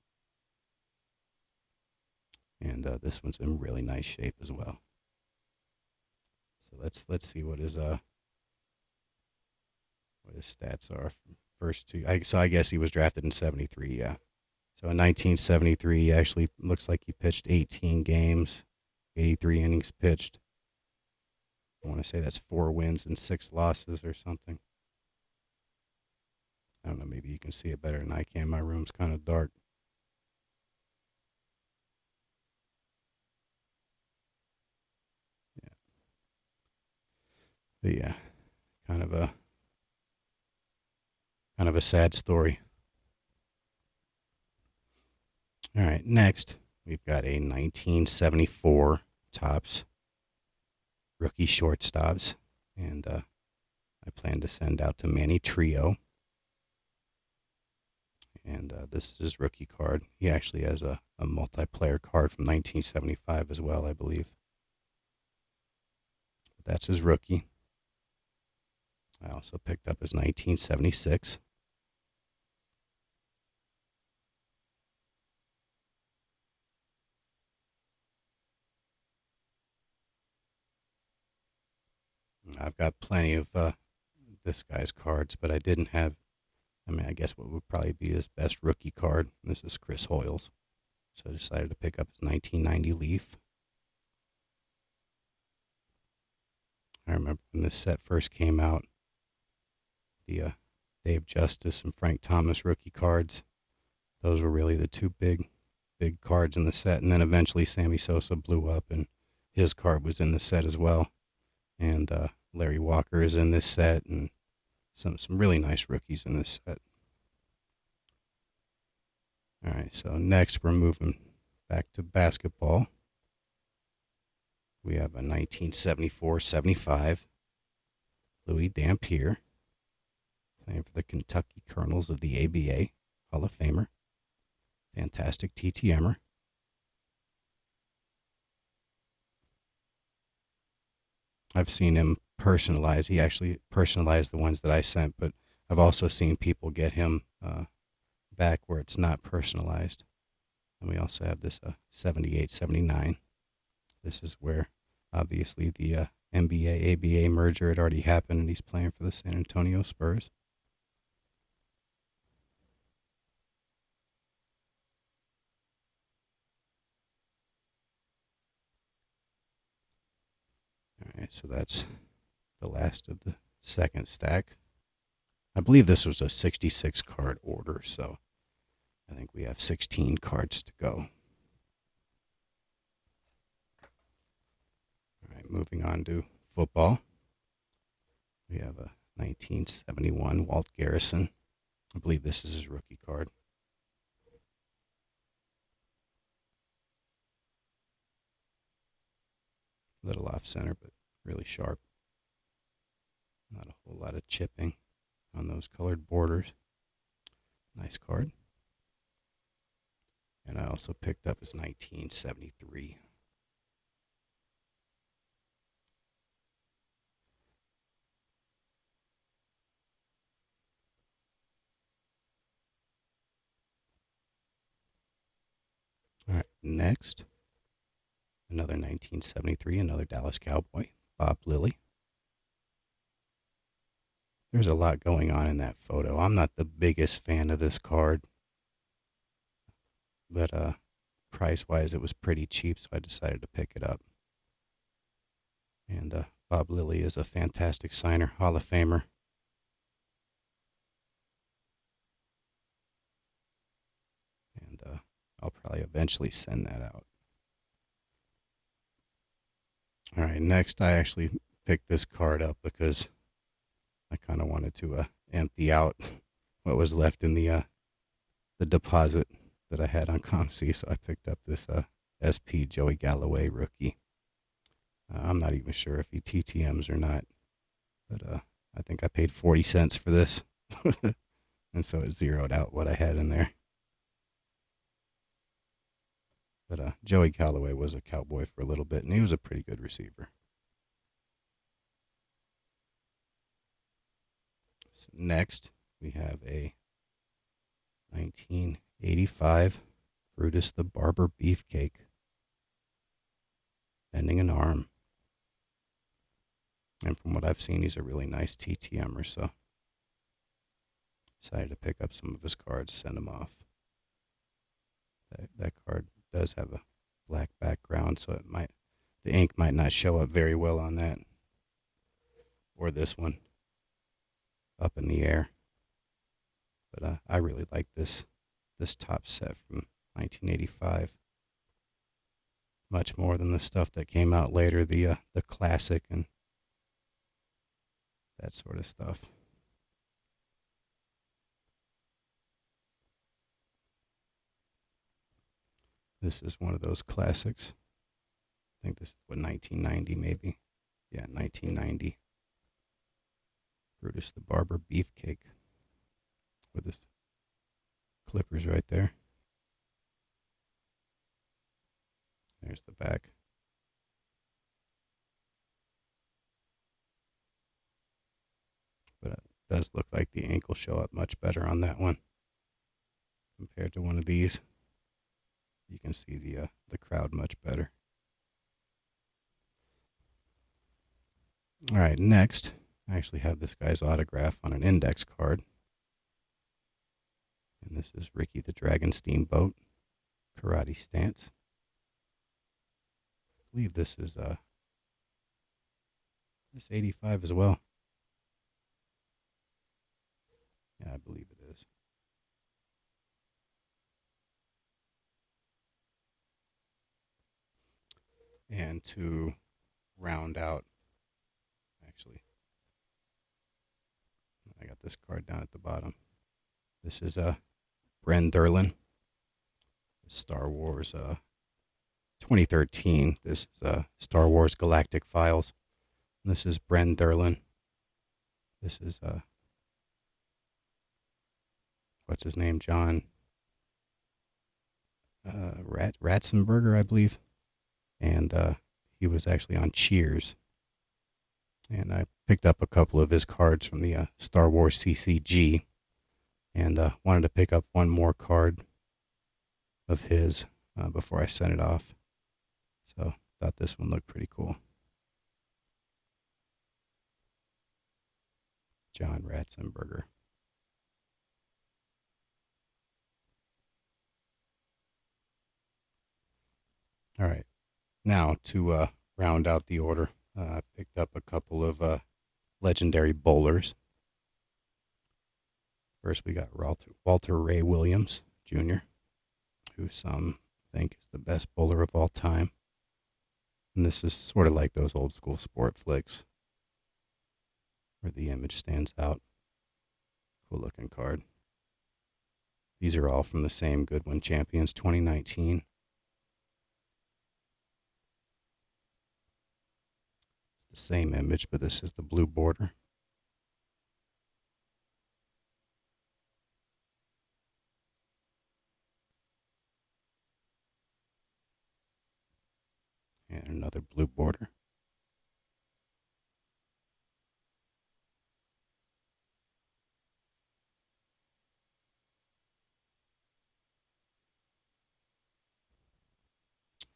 And this one's in really nice shape as well. So let's see what his stats are from first 2. So I guess he was drafted in 73, yeah. So in 1973, he actually looks like he pitched 18 games, 83 innings pitched. I want to say that's 4 wins and 6 losses or something. I don't know, maybe you can see it better than I can. My room's kind of dark. Yeah. But yeah, kind of a sad story. All right, next we've got a 1974 Topps rookie shortstops, and I plan to send out to Manny Trio. And this is his rookie card. He actually has a multiplayer card from 1975 as well, I believe. But that's his rookie. I also picked up his 1976. I've got plenty of this guy's cards, but I didn't have, I mean, I guess what would probably be his best rookie card. This is Chris Hoyles. So I decided to pick up his 1990 Leaf. I remember when this set first came out, the Dave Justice and Frank Thomas rookie cards. Those were really the two big cards in the set. And then eventually Sammy Sosa blew up and his card was in the set as well. And Larry Walker is in this set and some really nice rookies in this set. All right, so next we're moving back to basketball. We have a 1974-75 Louis Dampier playing for the Kentucky Colonels of the ABA, Hall of Famer. Fantastic TTMer. I've seen him personalize. He actually personalized the ones that I sent, but I've also seen people get him back where it's not personalized. And we also have this 78-79. This is where obviously the NBA-ABA merger had already happened, and he's playing for the San Antonio Spurs. All right, so that's the last of the second stack. I believe this was a 66 card order, so I think we have 16 cards to go. All right, moving on to football. We have a 1971 Walt Garrison. I believe this is his rookie card. A little off center, but really sharp. Not a whole lot of chipping on those colored borders. Nice card. And I also picked up his 1973. All right, next, another 1973, another Dallas Cowboy, Bob Lilly. There's a lot going on in that photo. I'm not the biggest fan of this card, but price-wise, it was pretty cheap, so I decided to pick it up. And Bob Lilly is a fantastic signer, Hall of Famer. And I'll probably eventually send that out. All right, next I actually picked this card up because I kind of wanted to empty out what was left in the deposit that I had on COMC, so I picked up this SP Joey Galloway rookie. I'm not even sure if he TTMs or not, but I think I paid 40 cents for this, and so it zeroed out what I had in there. But Joey Galloway was a Cowboy for a little bit, and he was a pretty good receiver. So next, we have a 1985 Brutus the Barber Beefcake. Bending an arm. And from what I've seen, he's a really nice TTMer, so decided to pick up some of his cards, send them off. That card does have a black background, so the ink might not show up very well on that. Or this one up in the air. But I really like this top set from 1985 much more than the stuff that came out later, the classic and that sort of stuff. This is one of those classics. I think this is 1990 maybe. Yeah, 1990. Brutus the Barber Beefcake with his clippers right there. There's the back. But it does look like the ink will show up much better on that one compared to one of these. You can see the crowd much better. All right, next, I actually have this guy's autograph on an index card. And this is Ricky the Dragon Steamboat, karate stance. I believe this is this 85 as well. Yeah, I believe it is. And to round out, actually, I got this card down at the bottom. This is Bren Derlin, Star Wars 2013. This is Star Wars Galactic Files. And this is Bren Derlin. This is what's his name? John Ratzenberger, I believe. And he was actually on Cheers. And I picked up a couple of his cards from the Star Wars CCG. And wanted to pick up one more card of his before I sent it off. So thought this one looked pretty cool. John Ratzenberger. All right. Now to round out the order, I picked up a couple of legendary bowlers. First, we got Walter Ray Williams Jr., who some think is the best bowler of all time. And this is sort of like those old school sport flicks where the image stands out. Cool looking card. These are all from the same Goodwin Champions 2019. It's the same image, but this is the blue border. And another blue border.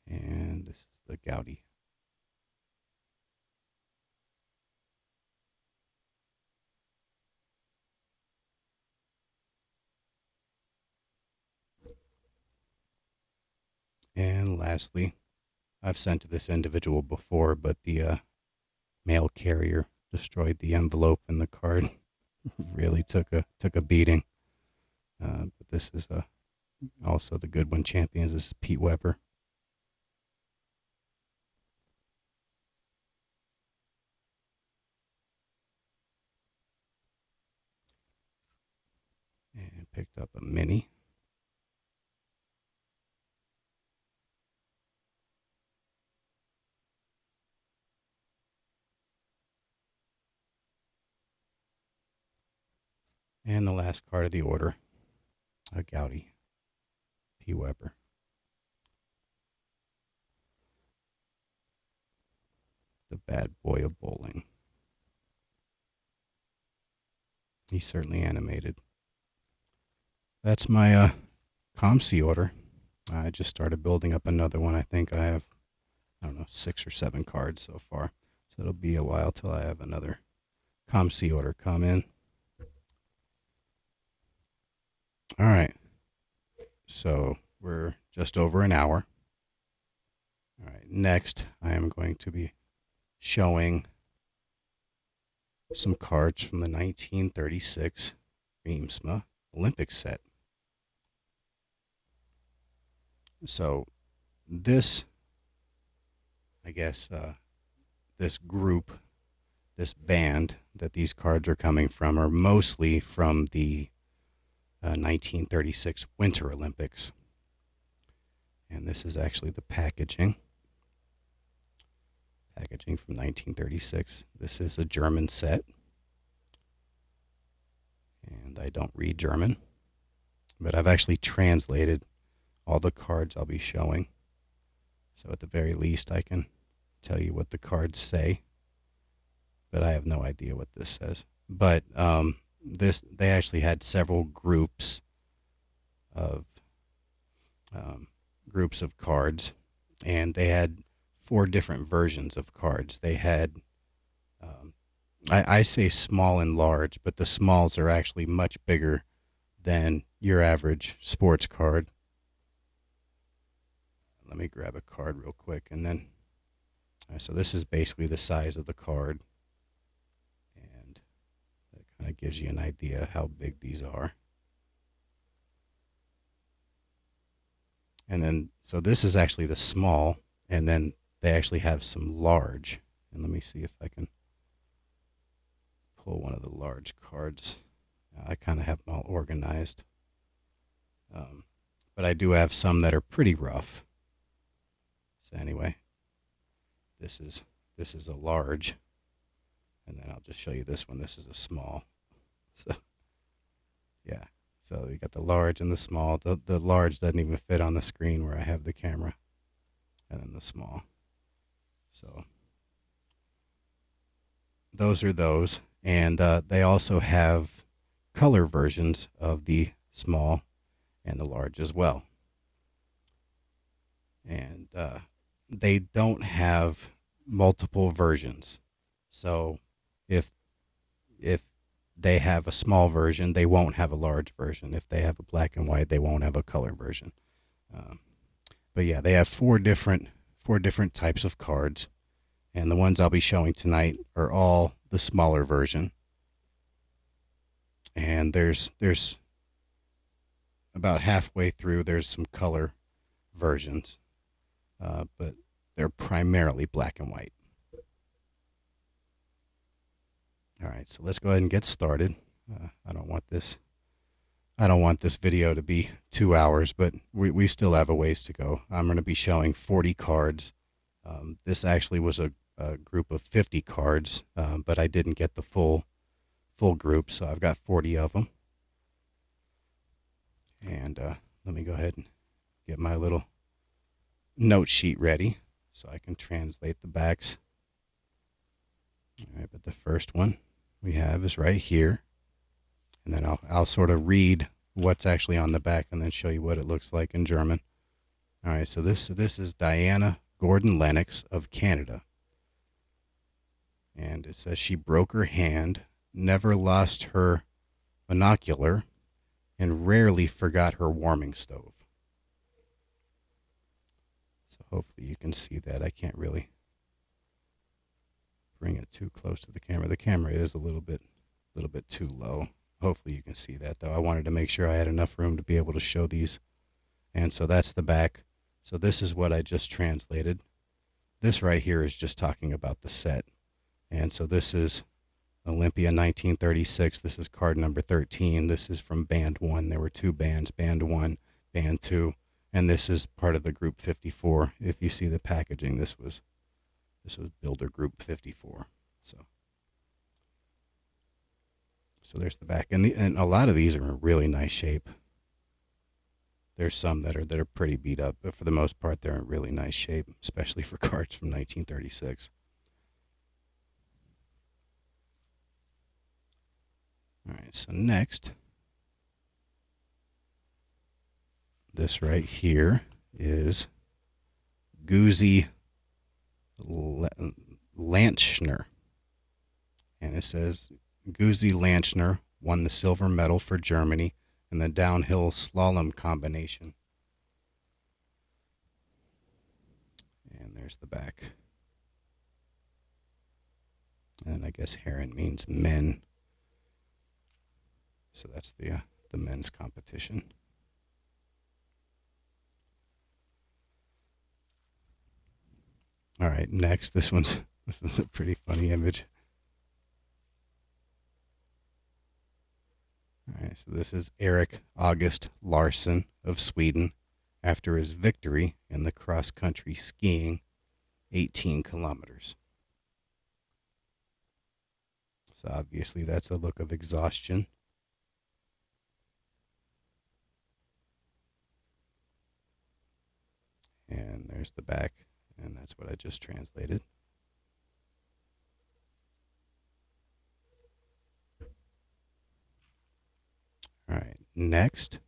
And this is the Gaudi. And lastly, I've sent to this individual before, but the mail carrier destroyed the envelope and the card really took a beating. But this is also the Goodwin Champions. This is Pete Weber. And picked up a mini. And the last card of the order, a Gaudi, P. Weber. The bad boy of bowling. He's certainly animated. That's my COMC order. I just started building up another one. I think I have, 6 or 7 cards so far. So it'll be a while till I have another COMC order come in. All right. So we're just over an hour. All right. Next, I am going to be showing some cards from the 1936 Reemtsma Olympic set. So this, I guess, this group, this band that these cards are coming from are mostly from the 1936 Winter Olympics. And this is actually the packaging. Packaging from 1936. This is a German set. And I don't read German. But I've actually translated all the cards I'll be showing. So at the very least, I can tell you what the cards say. But I have no idea what this says. But they actually had several groups of cards, and they had 4 different versions of cards. They had I say small and large, but the smalls are actually much bigger than your average sports card. Let me grab a card real quick, and then so this is basically the size of the card, and that kind of gives you an idea how big these are. And then, so this is actually the small, and then they actually have some large. And let me see if I can pull one of the large cards. I kind of have them all organized. But I do have some that are pretty rough. So anyway, this is a large, and then I'll just show you this one. This is a small. So yeah, so you got the large and the small. The large doesn't even fit on the screen where I have the camera, and then the small. So those are those, and they also have color versions of the small and the large as well. And they don't have multiple versions. So if they have a small version, they won't have a large version. If they have a black and white, they won't have a color version. But yeah, they have four different types of cards, and the ones I'll be showing tonight are all the smaller version. And there's about halfway through, there's some color versions, but they're primarily black and white. All right, so let's go ahead and get started. I don't want this video to be 2 hours, but we still have a ways to go. I'm going to be showing 40 cards. This actually was a group of 50 cards, but I didn't get the full group, so I've got 40 of them. And let me go ahead and get my little note sheet ready so I can translate the backs. All right, but the first one we have is right here, and then I'll sort of read what's actually on the back and then show you what it looks like in German. All right, so this is Diana Gordon Lennox of Canada, and it says she broke her hand, never lost her binocular, and rarely forgot her warming stove. So hopefully you can see that. I can't really bring it too close to the camera. The camera is a little bit too low. Hopefully you can see that, though. I wanted to make sure I had enough room to be able to show these. And so that's the back. So this is what I just translated. This right here is just talking about the set. And so this is Olympia 1936. This is card number 13. This is from Band 1. There were two bands, Band 1, Band 2. And this is part of the Group 54. If you see the packaging, this was Builder Group 54. So there's the back, and a lot of these are in really nice shape. There's some that are pretty beat up, but for the most part, they're in really nice shape, especially for cards from 1936. All right, so next, this right here is Guzi Lanchner, and it says Guzi Lanchner won the silver medal for Germany in the downhill slalom combination. And there's the back. And I guess Heron means men. So that's the men's competition. All right, next, this one's a pretty funny image. All right, so this is Eric August Larsson of Sweden after his victory in the cross-country skiing 18 kilometers. So obviously that's a look of exhaustion. And there's the back, and that's what I just translated. All right, next.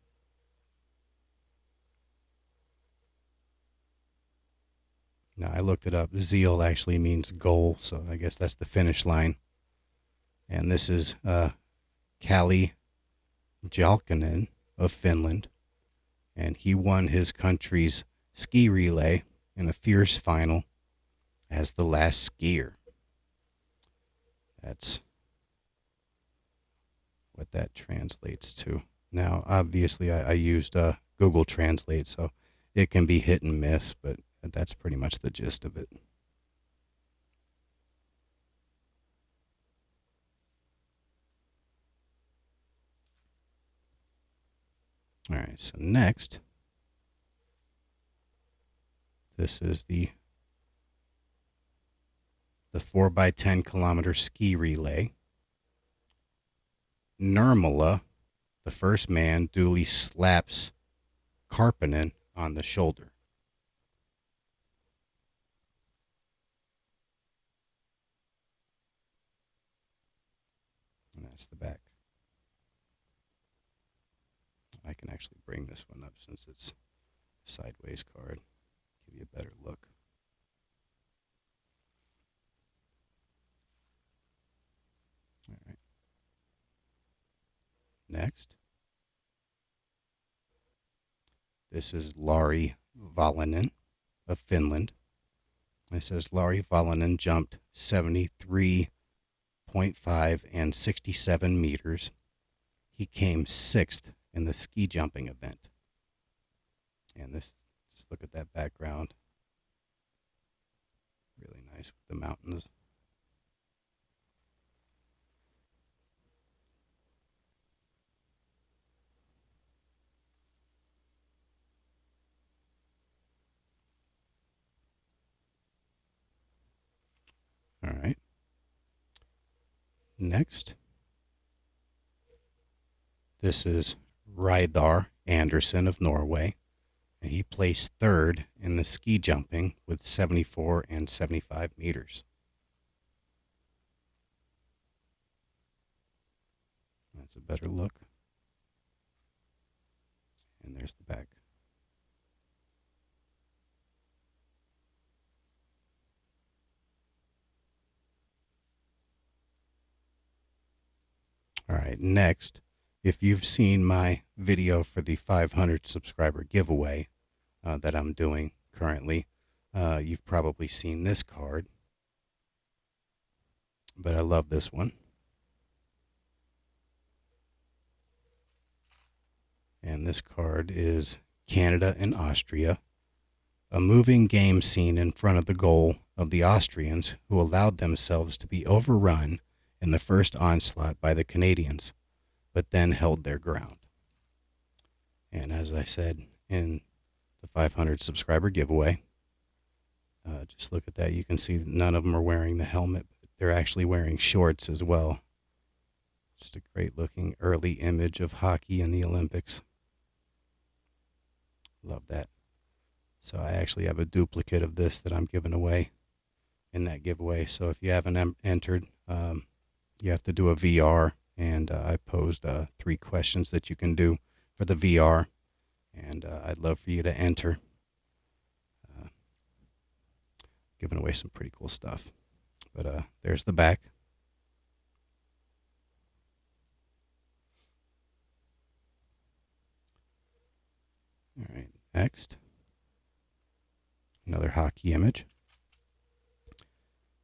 Now, I looked it up. Ziel actually means goal, so I guess that's the finish line. And this is Kalle Jalkanen of Finland. And he won his country's ski relay in a fierce final as the last skier. That's what that translates to. Now, obviously, I used Google Translate, so it can be hit and miss, but that's pretty much the gist of it. All right, so next, this is the 4x10 kilometer ski relay. Nurmala, the first man, duly slaps Karppinen on the shoulder. And that's the back. I can actually bring this one up since it's a sideways card. Give you a better look. All right. Next. This is Lauri Valonen of Finland. It says Lauri Valonen jumped 73.5 and 67 meters. He came 6th in the ski jumping event. And this, just look at that background. Really nice with the mountains. All right. Next. This is Reidar Andersen of Norway, and he placed 3rd in the ski jumping with 74 and 75 meters. That's a better look. And there's the back. All right, next, if you've seen my video for the 500 subscriber giveaway that I'm doing currently, you've probably seen this card. But I love this one. And this card is Canada and Austria, a moving game scene in front of the goal of the Austrians, who allowed themselves to be overrun in the first onslaught by the Canadians, but then held their ground. And as I said in the 500 subscriber giveaway, just look at that. You can see that none of them are wearing the helmet, but they're actually wearing shorts as well. Just a great looking early image of hockey in the Olympics. Love that. So I actually have a duplicate of this that I'm giving away in that giveaway. So if you haven't entered, you have to do a VR, and I posed 3 questions that you can do for the VR, and I'd love for you to enter. Giving away some pretty cool stuff. But there's the back. All right, next. Another hockey image.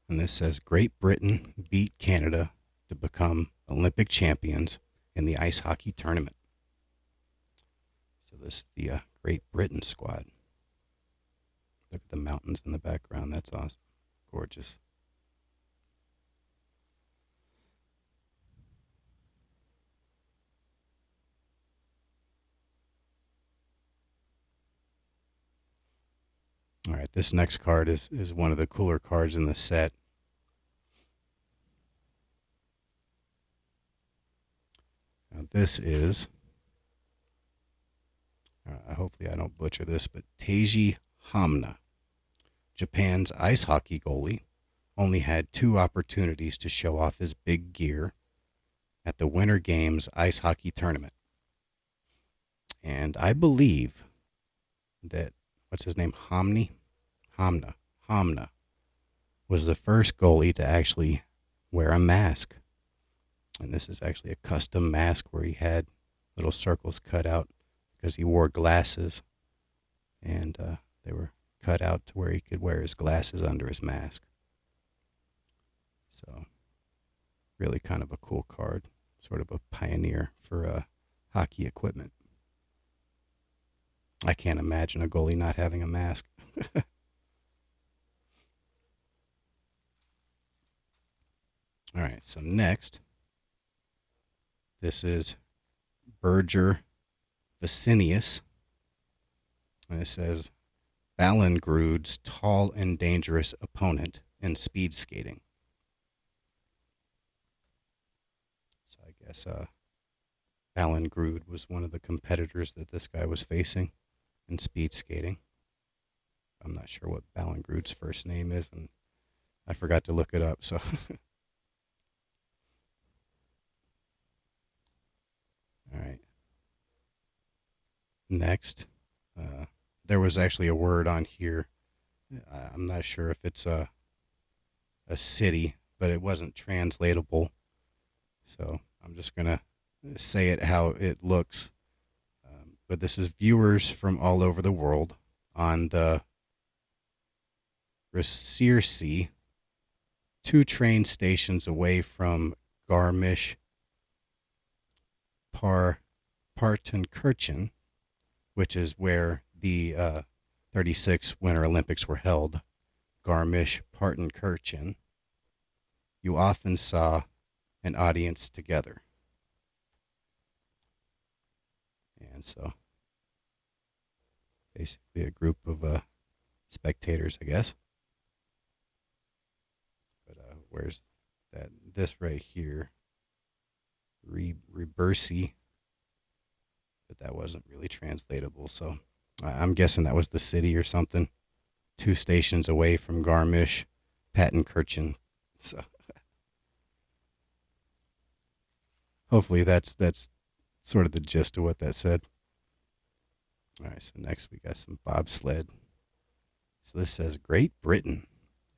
And this says, Great Britain beat Canada to become Olympic champions in the ice hockey tournament. So this is the Great Britain squad. Look at the mountains in the background. That's awesome. Gorgeous. All right, this next card is one of the cooler cards in the set. Now this is, hopefully I don't butcher this, but Teiji Hamna, Japan's ice hockey goalie, only had 2 opportunities to show off his big gear at the Winter Games ice hockey tournament. And I believe that, what's his name, Hamna was the first goalie to actually wear a mask And this is actually a custom mask where he had little circles cut out because he wore glasses, and they were cut out to where he could wear his glasses under his mask. So, really kind of a cool card, sort of a pioneer for hockey equipment. I can't imagine a goalie not having a mask. All right, so next, this is Berger Vicinius, and it says Ballengrud's tall and dangerous opponent in speed skating. So I guess Ballengrud was one of the competitors that this guy was facing in speed skating. I'm not sure what Ballengrud's first name is, and I forgot to look it up. So, all right. Next, there was actually a word on here. I'm not sure if it's a city, but it wasn't translatable. So I'm just gonna say it how it looks. But this is viewers from all over the world on the Researcy, 2 train stations away from Garmisch Partenkirchen, which is where the 36 Winter Olympics were held. Garmisch Partenkirchen. You often saw an audience together. And so, basically a group of spectators, I guess. But where's that? This right here, Rebercy, but that wasn't really translatable. So I'm guessing that was the city or something. 2 stations away from Garmisch, Partenkirchen. So hopefully that's sort of the gist of what that said. All right, so next we got some bobsled. So this says Great Britain,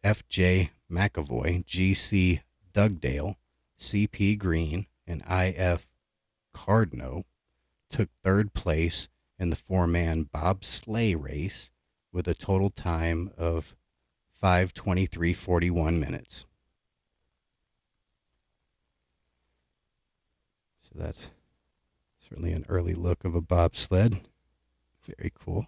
F.J. McAvoy, G.C. Dugdale, C.P. Green, and I.F. Cardno took 3rd place in the 4-man bobsleigh race with a total time of 5:23:41 minutes. So that's certainly an early look of a bobsled. Very cool.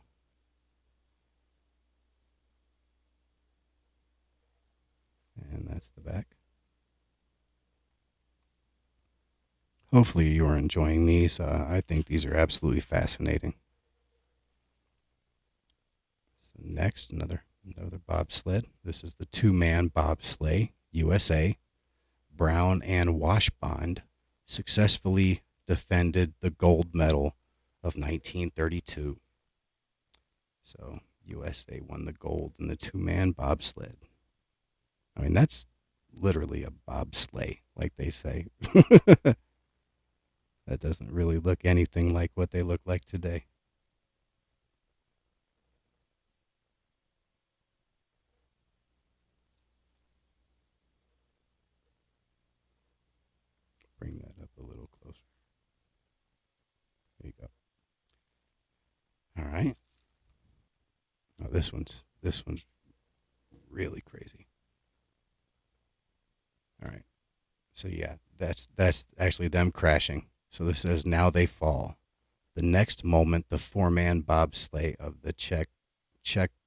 And that's the back. Hopefully you are enjoying these. I think these are absolutely fascinating. So next, another bobsled. This is the 2-man bobsleigh, USA. Brown and Washbond successfully defended the gold medal of 1932. So USA won the gold in the 2-man bobsled. I mean, that's literally a bobsleigh, like they say. That doesn't really look anything like what they look like today. Bring that up a little closer. There you go. All right. Oh, this one's really crazy. All right. So yeah, that's actually them crashing. So this says now they fall. The next moment, the 4-man bobsleigh of the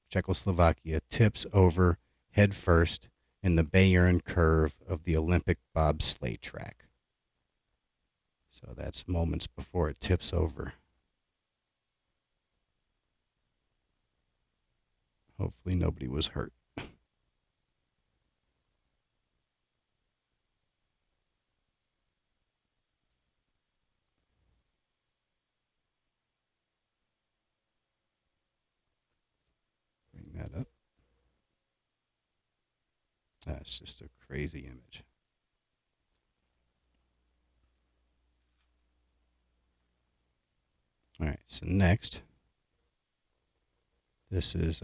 Czechoslovakia tips over head first in the Bayern curve of the Olympic bobsleigh track. So that's moments before it tips over. Hopefully nobody was hurt. Bring that up. That's just a crazy image. All right, so next, this is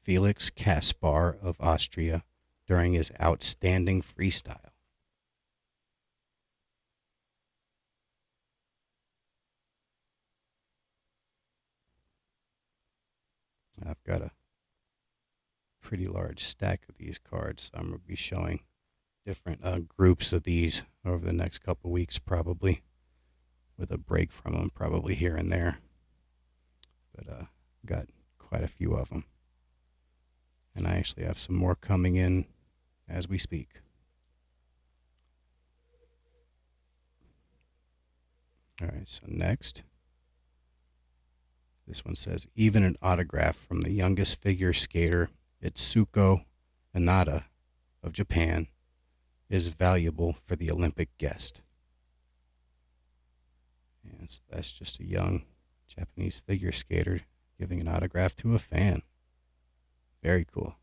Felix Kaspar of Austria during his outstanding freestyle. I've got a pretty large stack of these cards. I'm going to be showing different groups of these over the next couple weeks, probably, with a break from them, probably here and there. But got quite a few of them. And I actually have some more coming in as we speak. All right, so next, this one says, even an autograph from the youngest figure skater, Itsuko Inada of Japan, is valuable for the Olympic guest. And so that's just a young Japanese figure skater giving an autograph to a fan. Very cool.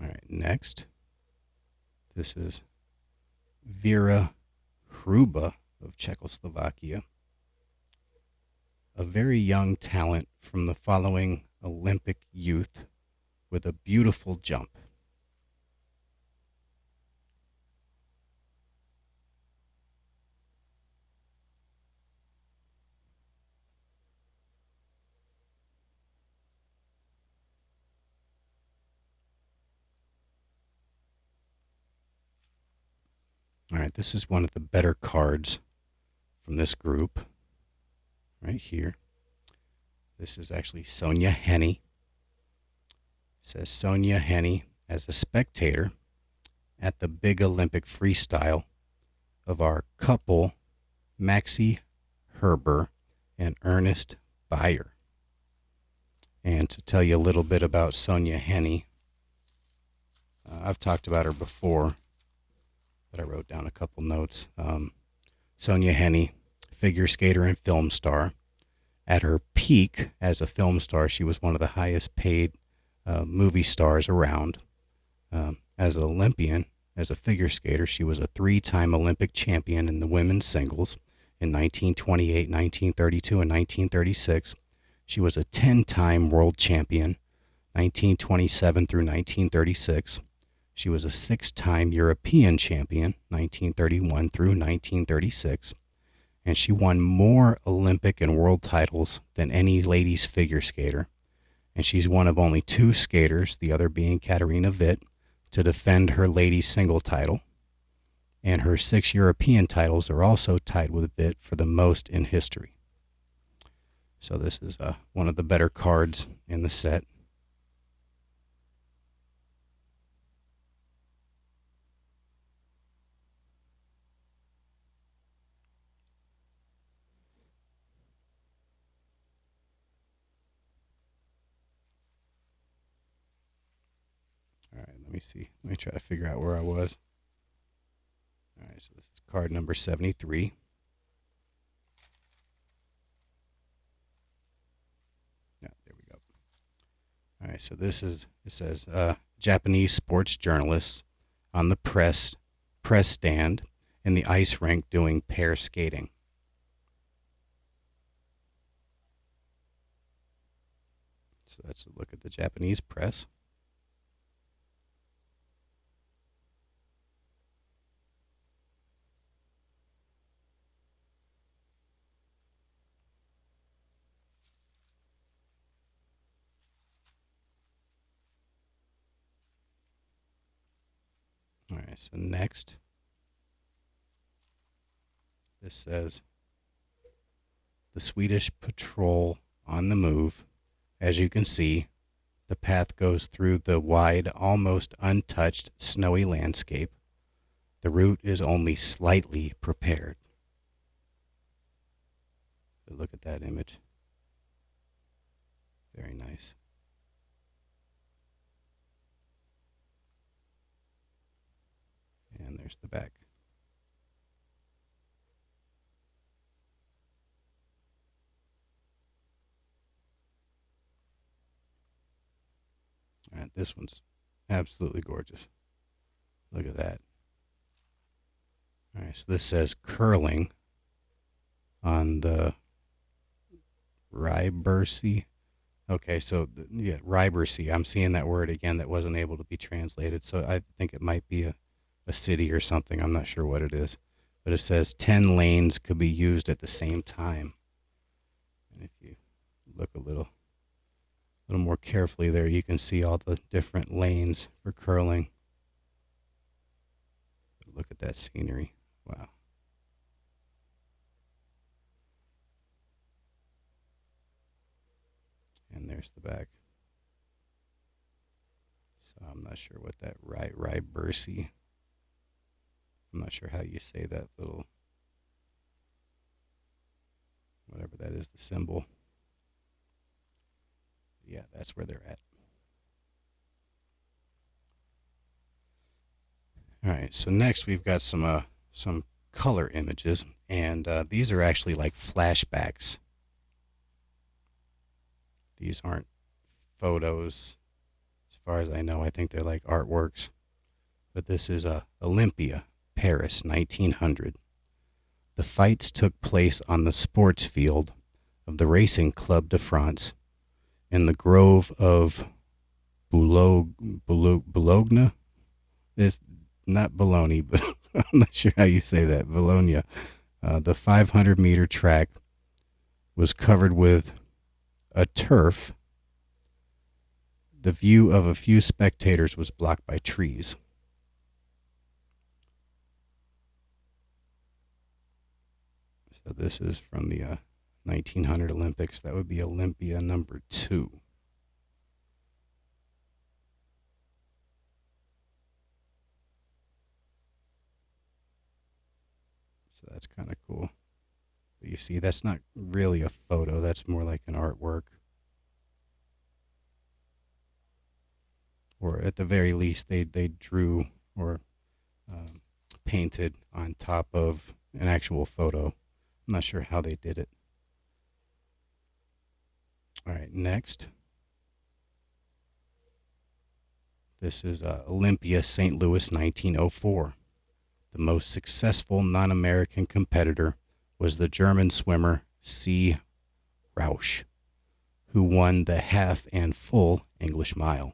All right, next, this is Vera Hruba of Czechoslovakia, a very young talent from the following Olympic youth with a beautiful jump. All right, this is one of the better cards from this group right here. This is actually Sonia Henny. It says Sonia Henny as a spectator at the big Olympic freestyle of our couple, Maxi Herber and Ernest Beyer. And to tell you a little bit about Sonia Henny, I've talked about her before, but I wrote down a couple notes. Sonia Henny, figure skater and film star. At her peak as a film star, she was one of the highest paid movie stars around. As an Olympian, as a figure skater, she was a 3-time Olympic champion in the women's singles in 1928, 1932, and 1936. She was a 10-time world champion, 1927 through 1936. She was a 6-time European champion, 1931 through 1936. And she won more Olympic and world titles than any ladies figure skater. And she's one of only 2 skaters, the other being Katarina Witt, to defend her ladies single title. And her 6 European titles are also tied with Witt for the most in history. So this is one of the better cards in the set. All right, let me see. Let me try to figure out where I was. All right, so this is card number 73. Yeah, there we go. All right, so this is, it says, Japanese sports journalists on the press stand in the ice rink doing pair skating. So that's a look at the Japanese press. All right, so next, this says, the Swedish patrol on the move. As you can see, the path goes through the wide, almost untouched, snowy landscape. The route is only slightly prepared. Look at that image. Very nice. And there's the back. All right, this one's absolutely gorgeous. Look at that. All right, so this says curling on the Rybercy. Okay, so yeah, Rybercy. I'm seeing that word again that wasn't able to be translated. So I think it might be a city or something. I'm not sure what it is. But it says 10 lanes could be used at the same time. And if you look a little more carefully there, you can see all the different lanes for curling. Look at that scenery. Wow. And there's the back. So I'm not sure what that Rybercy. I'm not sure how you say that little, whatever that is, the symbol. Yeah, that's where they're at. All right, so next we've got some color images, and these are actually like flashbacks. These aren't photos, as far as I know. I think they're like artworks. But this is Olympia, Paris, 1900. The fights took place on the sports field of the Racing Club de France in the grove of Bologna. It's not Bologna, but I'm not sure how you say that. Bologna. The 500-meter track was covered with a turf. The view of a few spectators was blocked by trees. So this is from the 1900 Olympics. That would be Olympia number 2. So that's kind of cool. But you see, that's not really a photo. That's more like an artwork. Or at the very least, they drew or um, painted on top of an actual photo. I'm not sure how they did it. All right, next. This is Olympia, St. Louis, 1904. The most successful non-American competitor was the German swimmer C. Rausch, who won the half and full English mile.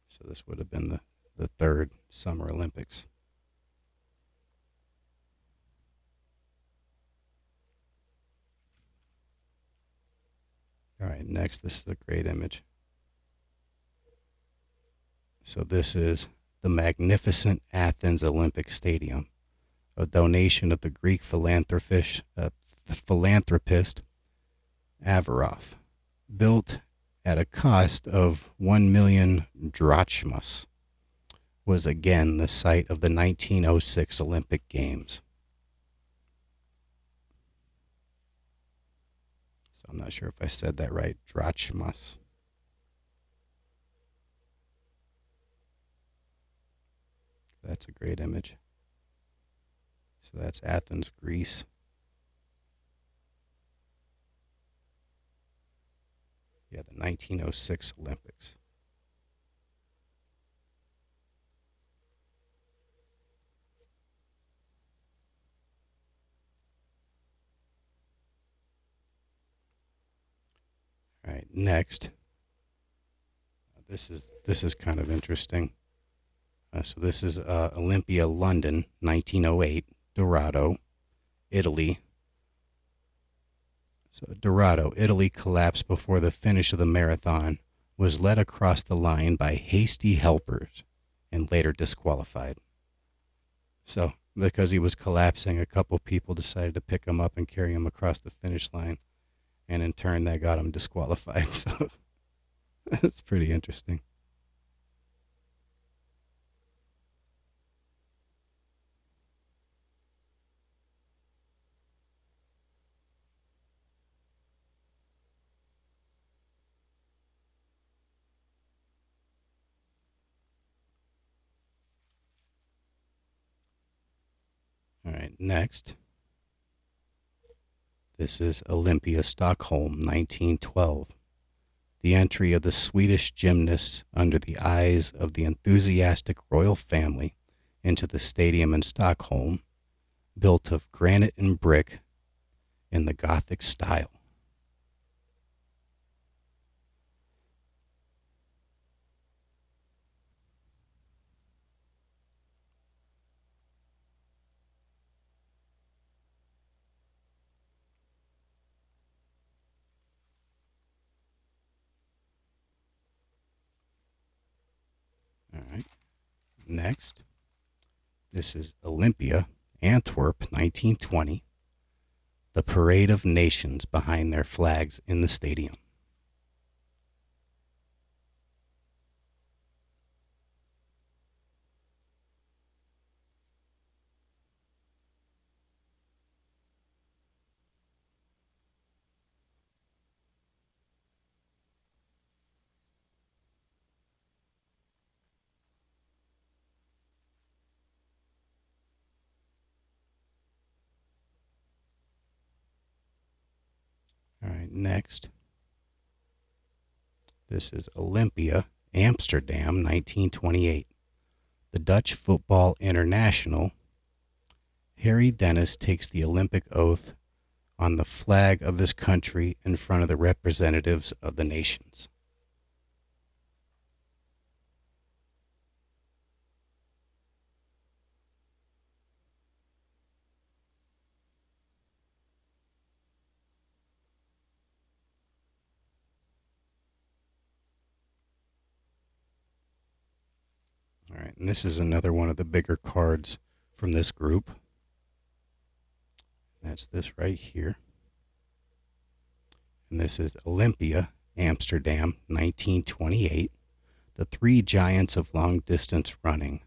So this would have been the third Summer Olympics. All right, next, this is a great image. So this is the magnificent Athens Olympic Stadium, a donation of the Greek philanthropist Averrof, built at a cost of 1 million drachmas, was again the site of the 1906 Olympic Games. So I'm not sure if I said that right, drachmas. That's a great image. So that's Athens, Greece. Yeah, the 1906 Olympics. All right, next. This is kind of interesting. So this is Olympia, London, 1908, Dorado, Italy. So Dorado, Italy collapsed before the finish of the marathon, was led across the line by hasty helpers, and later disqualified. So because he was collapsing, a couple people decided to pick him up and carry him across the finish line, and in turn that got him disqualified. So that's pretty interesting. All right, next. This is Olympia, Stockholm, 1912. The entry of the Swedish gymnasts under the eyes of the enthusiastic royal family into the stadium in Stockholm, built of granite and brick in the Gothic style. All right. Next, this is Olympia, Antwerp, 1920. The parade of nations behind their flags in the stadium. All right, next. This is Olympia, Amsterdam, 1928. The Dutch Football International. Harry Dennis takes the Olympic oath on the flag of his country in front of the representatives of the nations. All right, and this is another one of the bigger cards from this group. That's this right here. And this is Olympia, Amsterdam, 1928. The three giants of long distance running,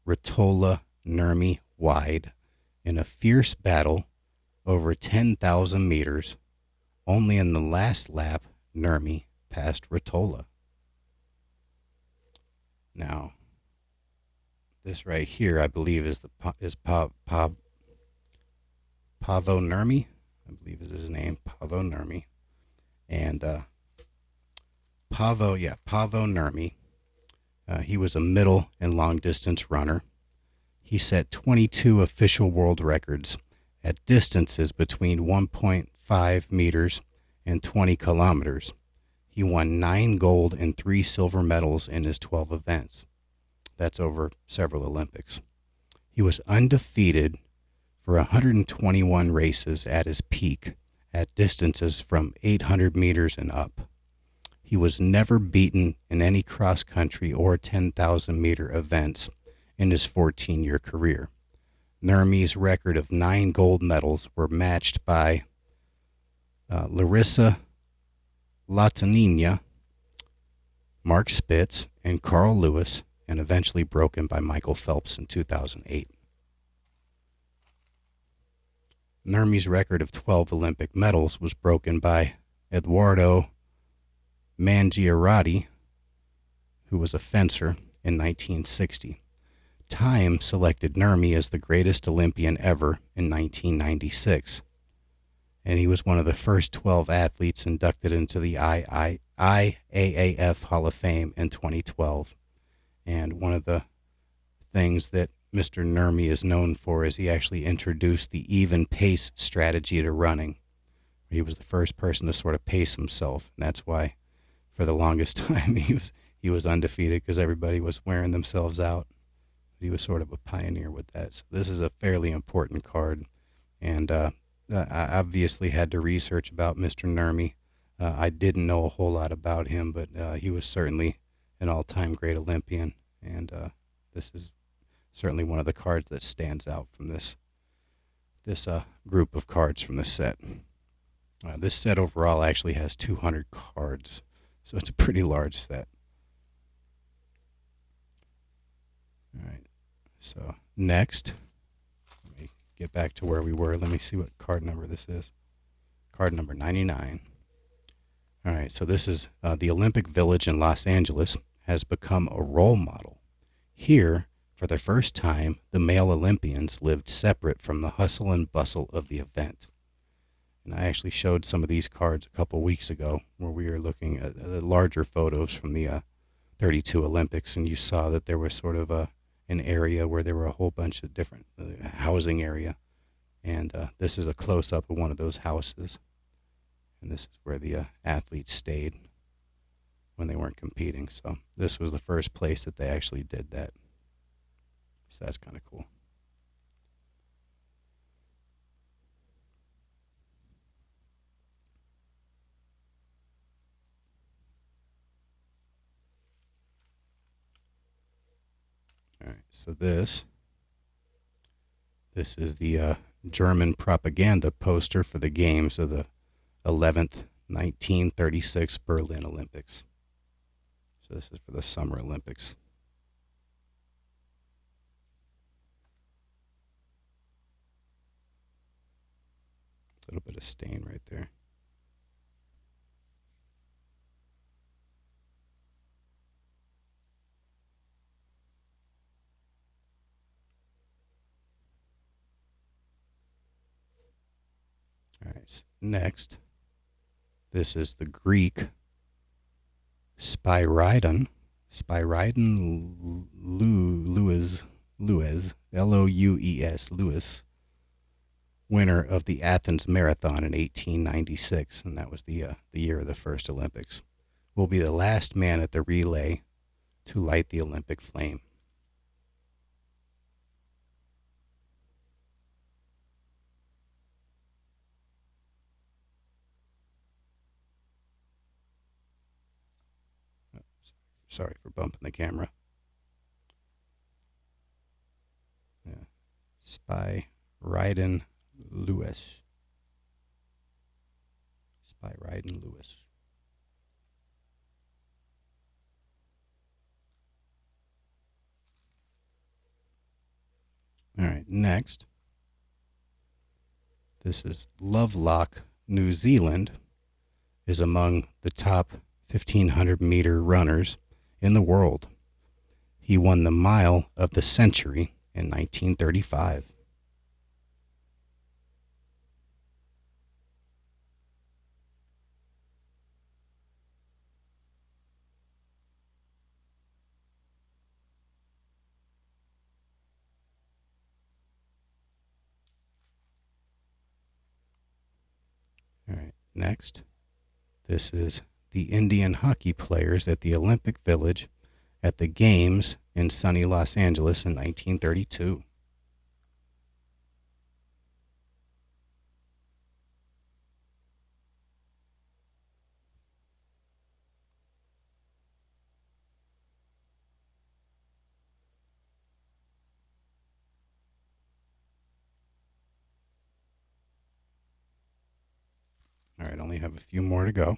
Ritola, Nurmi, Wide, in a fierce battle over 10,000 meters. Only in the last lap, Nurmi passed Ritola. Now, this right here, I believe, is Pavo Nurmi. I believe is his name, Pavo Nurmi. And Pavo Nurmi. He was a middle and long distance runner. He set 22 official world records at distances between 1.5 meters and 20 kilometers. He won 9 gold and 3 silver medals in his 12 events. That's over several Olympics. He was undefeated for 121 races at his peak at distances from 800 meters and up. He was never beaten in any cross-country or 10,000-meter events in his 14-year career. Nurmi's record of 9 gold medals were matched by Larissa Latininia, Mark Spitz, and Carl Lewis, and eventually broken by Michael Phelps in 2008. Nurmi's record of 12 Olympic medals was broken by Eduardo Mangiarotti, who was a fencer, in 1960. Time selected Nurmi as the greatest Olympian ever in 1996, and he was one of the first 12 athletes inducted into the IAAF Hall of Fame in 2012. And one of the things that Mr. Nurmi is known for is he actually introduced the even pace strategy to running. He was the first person to sort of pace himself, and that's why for the longest time he was undefeated, because everybody was wearing themselves out. He was sort of a pioneer with that. So this is a fairly important card, and I obviously had to research about Mr. Nurmi. I didn't know a whole lot about him, but he was certainly an all-time great Olympian, and this is certainly one of the cards that stands out from this group of cards from this set. This set overall actually has 200 cards, so it's a pretty large set. All right, so next, let me get back to where we were. Let me see what card number this is. Card number 99. All right, so this is the Olympic Village in Los Angeles has become a role model. Here, for the first time, the male Olympians lived separate from the hustle and bustle of the event. And I actually showed some of these cards a couple weeks ago where we were looking at the larger photos from the 32 Olympics, and you saw that there was sort of an area where there were a whole bunch of different housing area. And this is a close-up of one of those houses. And this is where the athletes stayed when they weren't competing. So this was the first place that they actually did that. So that's kind of cool. All right, so this is the German propaganda poster for the games of the 11th 1936 Berlin Olympics. So this is for the Summer Olympics. A little bit of stain right there. All right, next, this is the Greek Spyridon Louis, Louis, Louis, winner of the Athens Marathon in 1896, and that was the year of the first Olympics, will be the last man at the relay to light the Olympic flame. Sorry for bumping the camera. Yeah. Spyridon Louis. Spyridon Louis. All right, next. This is Lovelock, New Zealand, is among the top 1,500-meter runners in the world. He won the mile of the century in 1935. All right, next. This is the Indian hockey players at the Olympic Village at the Games in sunny Los Angeles in 1932. All right, only have a few more to go.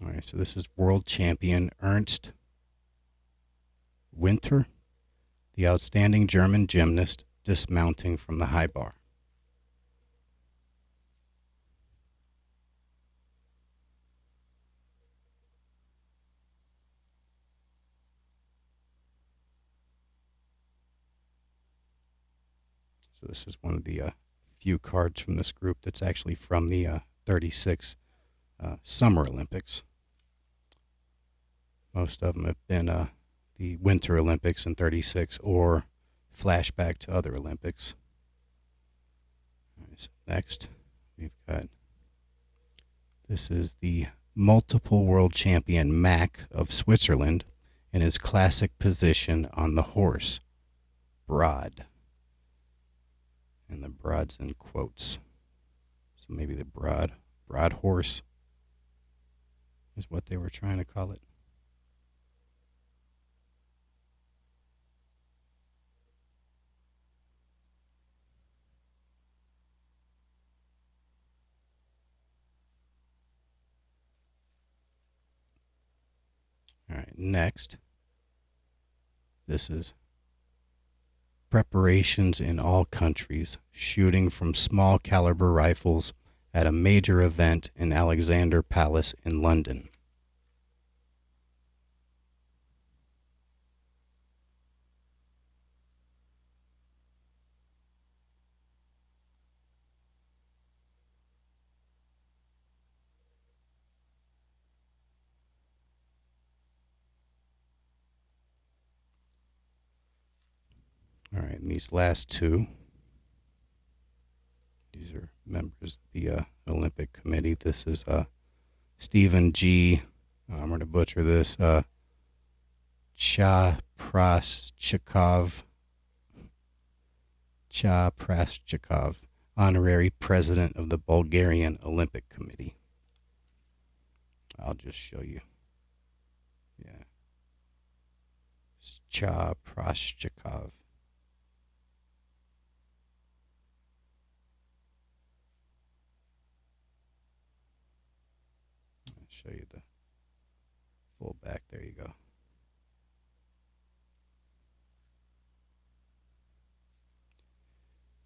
All right, so this is world champion Ernst Winter, the outstanding German gymnast dismounting from the high bar. So this is one of the few cards from this group that's actually from the 36 Summer Olympics. Most of them have been the Winter Olympics in 36 or flashback to other Olympics. All right, so next, we've got, this is the multiple world champion Mack of Switzerland in his classic position on the horse, Broad. And the broad's in quotes. So maybe the broad horse is what they were trying to call it. All right, next. This is preparations in all countries, shooting from small caliber rifles at a major event in Alexandra Palace in London. And these last two, these are members of the Olympic Committee. This is Stephen G. I'm going to butcher this. Chapraschikov, honorary president of the Bulgarian Olympic Committee. I'll just show you. Yeah. Chapraschikov. I'll show you the full back. There you go.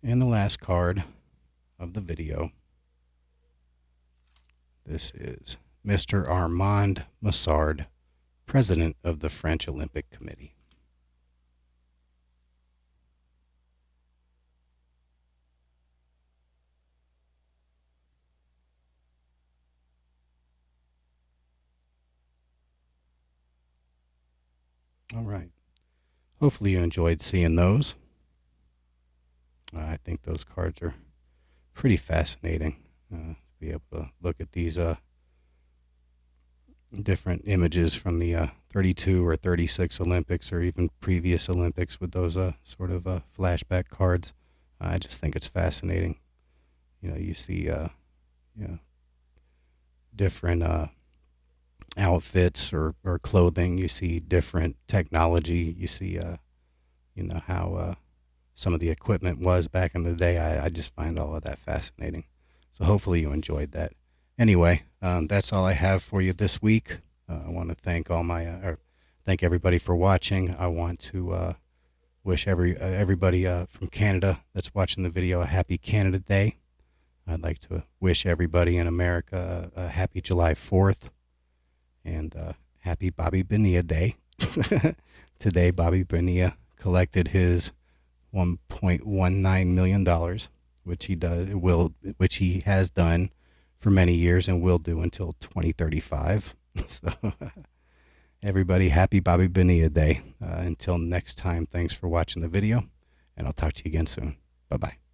And the last card of the video. This is Mr. Armand Massard, president of the French Olympic Committee. All right. Hopefully you enjoyed seeing those. I think those cards are pretty fascinating. Be able to look at these different images from the 32 or 36 Olympics or even previous Olympics with those sort of flashback cards. I just think it's fascinating. You see different outfits or clothing. You see different technology. You see how some of the equipment was back in the day. I just find all of that fascinating. So hopefully you enjoyed that. Anyway, that's all I have for you this week. I want to thank thank everybody for watching. I want to wish everybody from Canada that's watching the video a happy Canada Day. I'd like to wish everybody in America a happy July 4th and happy Bobby Bonilla Day. Today, Bobby Bonilla collected his $1.19 million, which he has done for many years and will do until 2035. So everybody, happy Bobby Bonilla Day. Until next time, thanks for watching the video, and I'll talk to you again soon. Bye-bye.